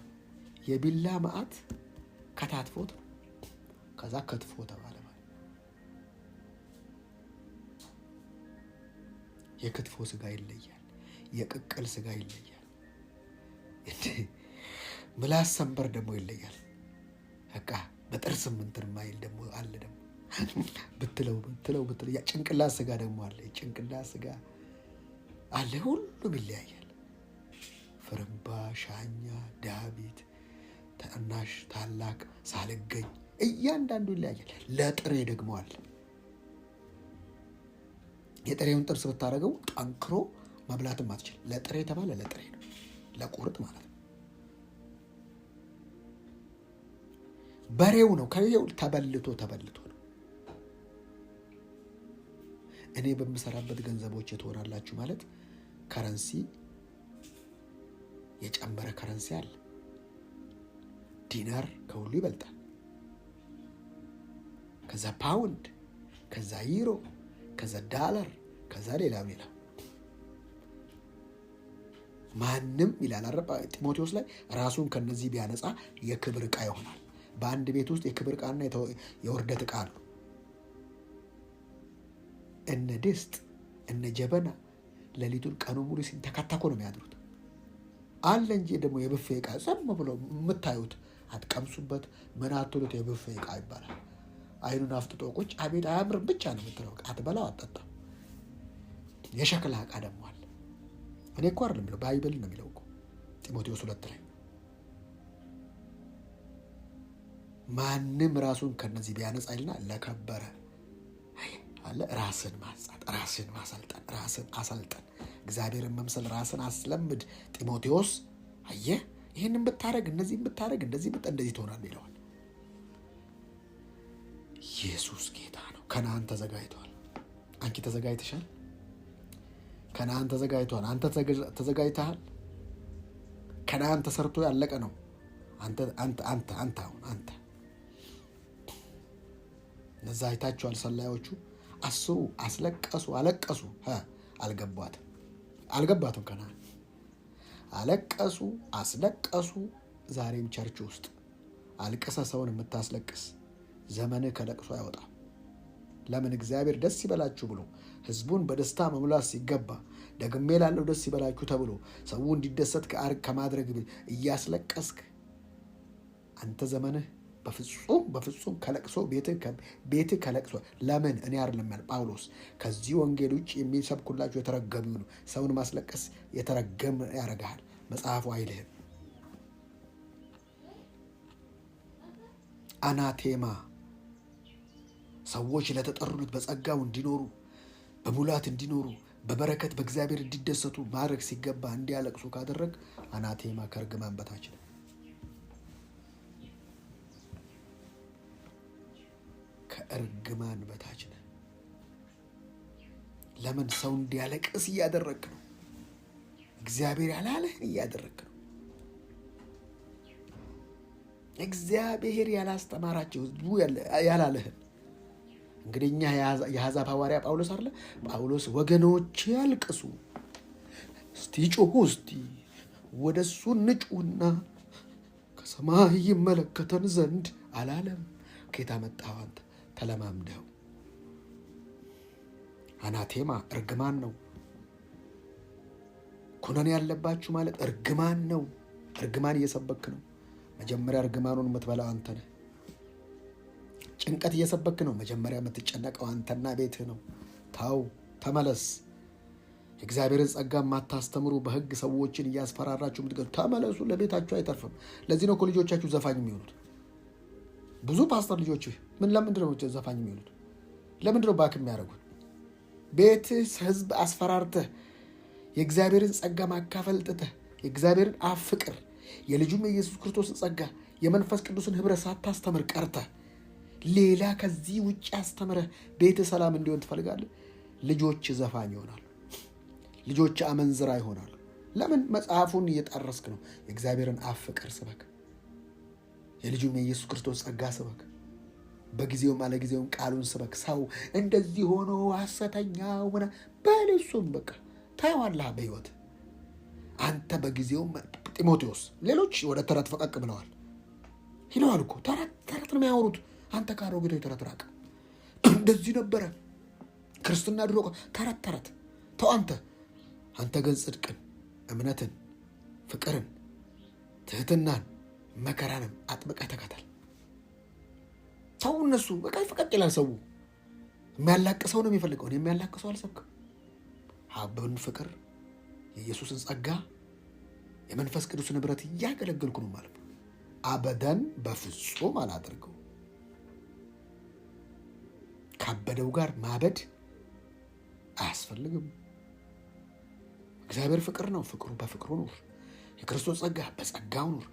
የቢላ መዓት ከታትፎት ነው። ከዛ ክትፎ ተባለ ማለት። የክትፎ ስጋ ይለያል፣ የቅቅል ስጋ ይለያል፣ ምላስ ሰንበር ደግሞ ይለያል። በቃ በጥርስ ምንትን ማይል ደግሞ አለ። ደግሞ ብትለው ያ ጭንቅላት ስጋ ደግሞ አለ። ጭንቅላት ስጋ አለ። ሁሉም ይለያያል። ፍርምባ፣ ሻኛ፣ ዳዊት፣ ታናሽ፣ ታላቅ፣ ሳልገኝ እያንዳንዱ ይለያያል። ለጥሬ ደግሞ አለ። የጥሬውን ጥርስ ብታደርገው ጠንክሮ መብላትም አትችል። ለጥሬ የተባለ ለጥሬ ነው። ለቁርጥ ማለት ነው። በሬው ነው ከይው ተበልቶ ነው። እኔ በምሰራበት ገንዘቦች ትሆናላችሁ ማለት ከረንሲ የጨመረ ከረንሲ አለ። ዲናር ከሁሉ ይበልጣል። ከዛ ፓውንድ፣ ከዛ ዩሮ፣ ከዛ ዳላር፣ ከዛ ሌላ ማንም ይላል አረባ ጢሞቴዎስ ላይ ራሱን ከነዚህ ቢያነጻ የክብር ዕቃ ይሆናል። በአንድ ቤት ውስጥ የክብር ዕቃና የውርደት ዕቃ አሉ። እነ ድስት እነ ጀበና ሌሊቱን ቀኑ ሙሉ ሲንተካተኩ ነው የሚያድሩት አለ እንጂ ደግሞ የብፌ ዕቃ ዝም ብሎ የምታዩት አትቀምሱበት ምን አትሉት የብፌ ዕቃ ይባላል። አይኑን አፍጥጦ ቁጭ አቤት አያምርም ብቻ ነው የምትለው። አትበላው አትጠጣው። የሸክላ ዕቃ ደግሞ አለ። እኔ እኮ አይደለም የሚለው ባይብል ነው የሚለው እኮ ጢሞቴዎስ 2 ላይ ማንም ራሱን ከነዚህ ቢያነጻ ይልና ለከበረ አለ ራስን ማንጻት፣ ራስን ማሰልጠን፣ ራስን አሰልጠን፣ እግዚአብሔርን መምሰል ራስን አስለምድ። ጢሞቴዎስ አየህ ይህንን ብታረግ እነዚህን ብታረግ እንደዚህ ትሆናለህ ይለዋል። ኢየሱስ ጌታ ነው። ከነዓን ተዘጋጅቷል። አንቺ ተዘጋጅተሻል? ከነዓን ተዘጋጅቷል። አንተ ተዘጋጅተሃል? ከነዓን ተሰርቶ ያለቀ ነው። አንተ እነዛ አይታችኋል። ሰላዮቹ አስሩ፣ አስለቀሱ፣ አለቀሱ። አልገባትም ከነዓን አለቀሱ፣ አስለቀሱ። ዛሬም ቸርች ውስጥ አልቅሰ ሰውን የምታስለቅስ ዘመንህ ከለቅሶ አይወጣም። ለምን? እግዚአብሔር ደስ ይበላችሁ ብሎ ህዝቡን በደስታ መሙላት ሲገባ ደግሜ ላለው ደስ ይበላችሁ ተብሎ ሰው እንዲደሰት ከማድረግ እያስለቀስክ አንተ ዘመንህ በፍጹም ከለቅሶ ቤትህ ከለቅሶ። ለምን? እኔ አይደለም ያለ ጳውሎስ ከዚህ ወንጌል ውጭ የሚሰብኩላችሁ የተረገሙ ነው። ሰውን ማስለቀስ የተረገም ያደርግሃል መጽሐፉ አይልህም። አናቴማ ሰዎች ለተጠሩት በጸጋው እንዲኖሩ በሙላት እንዲኖሩ በበረከት በእግዚአብሔር እንዲደሰቱ ማድረግ ሲገባ እንዲያለቅሱ ካደረግ አናቴማ ከእርግማን በታች ነው። ከእርግማን በታች ነው። ለምን? ሰው እንዲያለቅስ እያደረግ ነው። እግዚአብሔር ያላለህን እያደረግ ነው። እግዚአብሔር ያላስተማራቸው ህዝቡ ያላለህን እንግዲህ እኛ የአሕዛብ ሐዋርያ ጳውሎስ አለ። ጳውሎስ ወገኖች ያልቅሱ፣ እስቲ ጮሁ፣ እስቲ ወደ እሱ ንጩና ከሰማይ ይመለከተን ዘንድ አላለም። ከየት አመጣኸው አንተ? ተለማምደው። አናቴማ እርግማን ነው። ኩነኔ ያለባችሁ ማለት እርግማን ነው። እርግማን እየሰበክ ነው። መጀመሪያ እርግማኑን የምትበላው አንተ ነህ። ጭንቀት እየሰበክ ነው። መጀመሪያ የምትጨነቀው አንተና ቤትህ ነው። ታው ተመለስ። የእግዚአብሔርን ጸጋ የማታስተምሩ በህግ ሰዎችን እያስፈራራችሁ የምትገዙ ተመለሱ። ለቤታችሁ አይተርፍም። ለዚህ ነው እኮ ልጆቻችሁ ዘፋኝ የሚሆኑት። ብዙ ፓስተር ልጆች ለምንድን ነው ዘፋኝ የሚሆኑት? ለምንድን ነው ባክ የሚያደርጉት? ቤትህ ህዝብ አስፈራርተህ የእግዚአብሔርን ጸጋ ማካፈል ጥተህ የእግዚአብሔርን አብ ፍቅር የልጁም የኢየሱስ ክርስቶስን ጸጋ የመንፈስ ቅዱስን ህብረት ሳታስተምር ቀርተህ ሌላ ከዚህ ውጭ አስተምረህ ቤትህ ሰላም እንዲሆን ትፈልጋለህ? ልጆች ዘፋኝ ይሆናሉ። ልጆች አመንዝራ ይሆናሉ። ለምን? መጽሐፉን እየጣረስክ ነው። የእግዚአብሔርን አብ ፍቅር ስበክ። የልጁም የኢየሱስ ክርስቶስ ጸጋ ስበክ። በጊዜውም አለጊዜውም ቃሉን ስበክ። ሰው እንደዚህ ሆኖ ሐሰተኛው በልሱም በቃ ታየዋለህ በህይወት አንተ በጊዜውም ጢሞቴዎስ ሌሎች ወደ ተረት ፈቀቅ ብለዋል ይለዋል እኮ ተረት ነው የሚያወሩት። አንተ ካሮጌቶች ተረት ራቅ። እንደዚህ ነበረ ክርስትና ድሮ ተረት ተው። አንተ ግን ጽድቅን፣ እምነትን፣ ፍቅርን፣ ትህትናን፣ መከራንም አጥብቀህ ተከተል። ሰው እነሱ በቃ ፈቀቅ ይላል። ሰው የሚያላቅሰው ነው የሚፈልገው። እኔ የሚያላቅሰው አልሰብክም። አብን ፍቅር የኢየሱስን ጸጋ የመንፈስ ቅዱስን ህብረት እያገለገልኩ ነው ማለት ነው። አበደን በፍጹም አላደርገው። ካበደው ጋር ማበድ አያስፈልግም። እግዚአብሔር ፍቅር ነው። ፍቅሩ በፍቅሩ ነው። የክርስቶስ ጸጋ በጸጋው ኑር።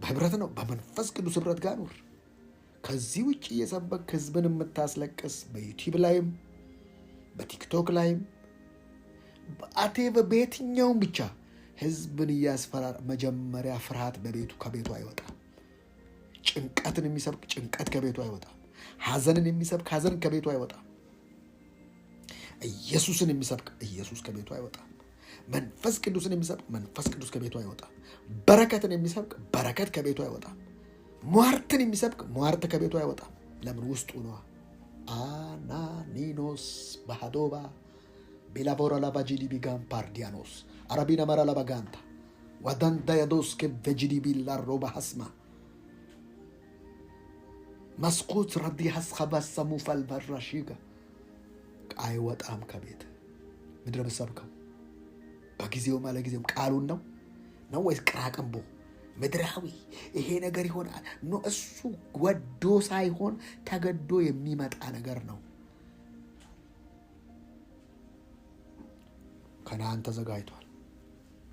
በህብረት ነው፣ በመንፈስ ቅዱስ ህብረት ጋር ኑር። ከዚህ ውጭ እየሰበክ ህዝብን የምታስለቅስ በዩቲዩብ ላይም በቲክቶክ ላይም በየትኛውም ብቻ ህዝብን እያስፈራር፣ መጀመሪያ ፍርሃት ከቤቱ አይወጣም። ጭንቀትን የሚሰብክ ጭንቀት ከቤቱ አይወጣም። ሐዘንን የሚሰብክ ሐዘን ከቤቱ አይወጣም። ኢየሱስን የሚሰብክ ኢየሱስ ከቤቱ አይወጣም። መንፈስ ቅዱስን የሚሰብክ መንፈስ ቅዱስ ከቤቱ አይወጣም። በረከትን የሚሰብክ በረከት ከቤቱ አይወጣም። ሟርትን የሚሰብክ ሟርት ከቤቱ አይወጣም። ለምን? ውስጡ ነዋ። አናኒኖስ ባህዶባ ቤላቦራ ላባጂዲቢ ጋም ፓርዲያኖስ አረቢና መራ ላባጋንታ ዋዳንዳ ያዶስ ከቨጂዲቢ ላሮባ ሐስማ መስኮት ረዲ ሐስኸባሰሙ ፈልበራሺጋ አይወጣም ከቤት። ምድረ መሰብከው በጊዜውም አለጊዜውም ቃሉን ነው ወይስ ቅራቅንቦ ምድራዊ ይሄ ነገር ይሆናል? ኖ፣ እሱ ወዶ ሳይሆን ተገዶ የሚመጣ ነገር ነው። ከነዓን ተዘጋጅቷል።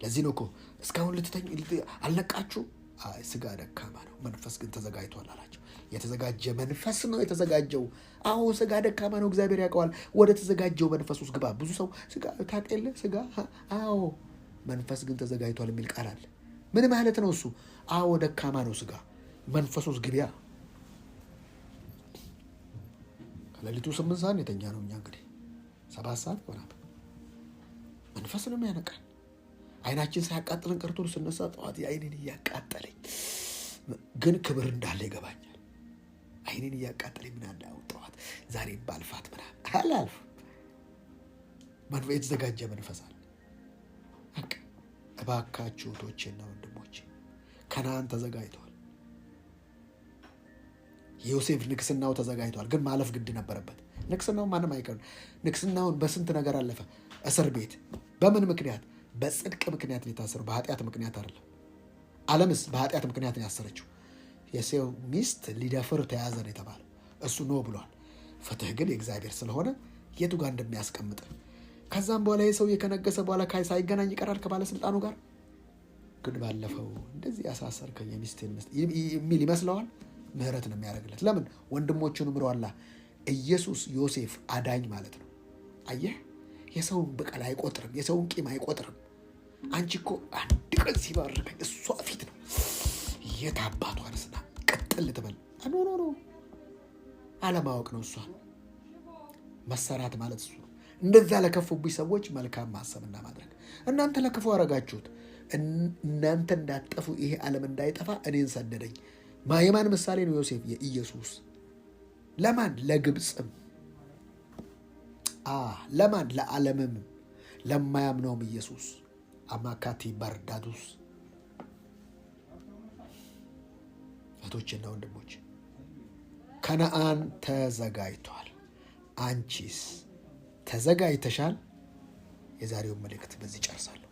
ለዚህ ነው እኮ እስካሁን ልትተኙ አልነቃችሁ? ስጋ ደካማ ነው፣ መንፈስ ግን ተዘጋጅቷል አላቸው። የተዘጋጀ መንፈስ ነው የተዘጋጀው። አዎ ስጋ ደካማ ነው፣ እግዚአብሔር ያውቀዋል። ወደ ተዘጋጀው መንፈስ ውስጥ ግባ። ብዙ ሰው ስጋ ታውቃለህ፣ ስጋ አዎ፣ መንፈስ ግን ተዘጋጅቷል የሚል ቃል አለ። ምን ማለት ነው እሱ? አዎ ደካማ ነው ስጋ፣ መንፈስ ውስጥ ግቢያ። ከሌሊቱ 8 ሰዓት የተኛ ነው። እኛ እንግዲህ 7 ሰዓት ይሆናል። መንፈስ ነው የሚያነቃል። አይናችን ሳያቃጥለን ቀርቶ ስነሳ ጠዋት አይኔን እያቃጠለኝ ግን ክብር እንዳለ ይገባኛል። አይኔን እያቃጠለኝ ምን አለ ጠዋት ዛሬ ባልፋት ምናምን አላልፍ። የተዘጋጀ መንፈስ አለ። እባካችሁ እህቶቼና ወንድሞቼ ከነዓን ተዘጋጅቷል። ዮሴፍ ንግስናው ተዘጋጅቷል፣ ግን ማለፍ ግድ ነበረበት። ንግስናውን ማንም አይቀርም። ንግስናውን በስንት ነገር አለፈ። እስር ቤት በምን ምክንያት? በጽድቅ ምክንያት የታሰረው፣ በኃጢአት ምክንያት አይደለም። ዓለምስ በኃጢአት ምክንያት ነው ያሰረችው። የሰው ሚስት ሊደፍር ተያዘ ነው የተባለው። እሱ ኖ ብሏል። ፍትህ ግን የእግዚአብሔር ስለሆነ የቱ ጋር እንደሚያስቀምጥ። ከዛም በኋላ የሰውዬ ከነገሰ በኋላ ሳይገናኝ ይቀራል ከባለስልጣኑ ጋር። ግን ባለፈው እንደዚህ ያሳሰርከኝ የሚስቴን ሚስት የሚል ይመስለዋል። ምህረት ነው የሚያደርግለት። ለምን? ወንድሞቹን ምሯላ። ኢየሱስ ዮሴፍ አዳኝ ማለት ነው። አየህ፣ የሰውን በቀል አይቆጥርም፣ የሰውን ቂም አይቆጥርም። አንቺ እኮ አንድ ቀን ሲባርከኝ እሷ ፊት ነው የታባቷ ነስና ቅጥል ትበል። ኖ አለማወቅ ነው። እሷ መሰራት ማለት እሱ ነው። እንደዛ ለከፉብኝ ሰዎች መልካም ማሰብና ማድረግ። እናንተ ለክፉ አረጋችሁት። እናንተ እንዳትጠፉ ይሄ ዓለም እንዳይጠፋ እኔን ሰደደኝ። የማን ምሳሌ ነው ዮሴፍ? የኢየሱስ። ለማን? ለግብፅም፣ ለማን? ለዓለምም፣ ለማያምነውም ኢየሱስ አማካቲ ባርዳዱስ። እህቶችና ወንድሞች ከነዓን ተዘጋጅቷል። አንቺስ ተዘጋጅተሻል? የዛሬውን መልእክት በዚህ ጨርሳለሁ።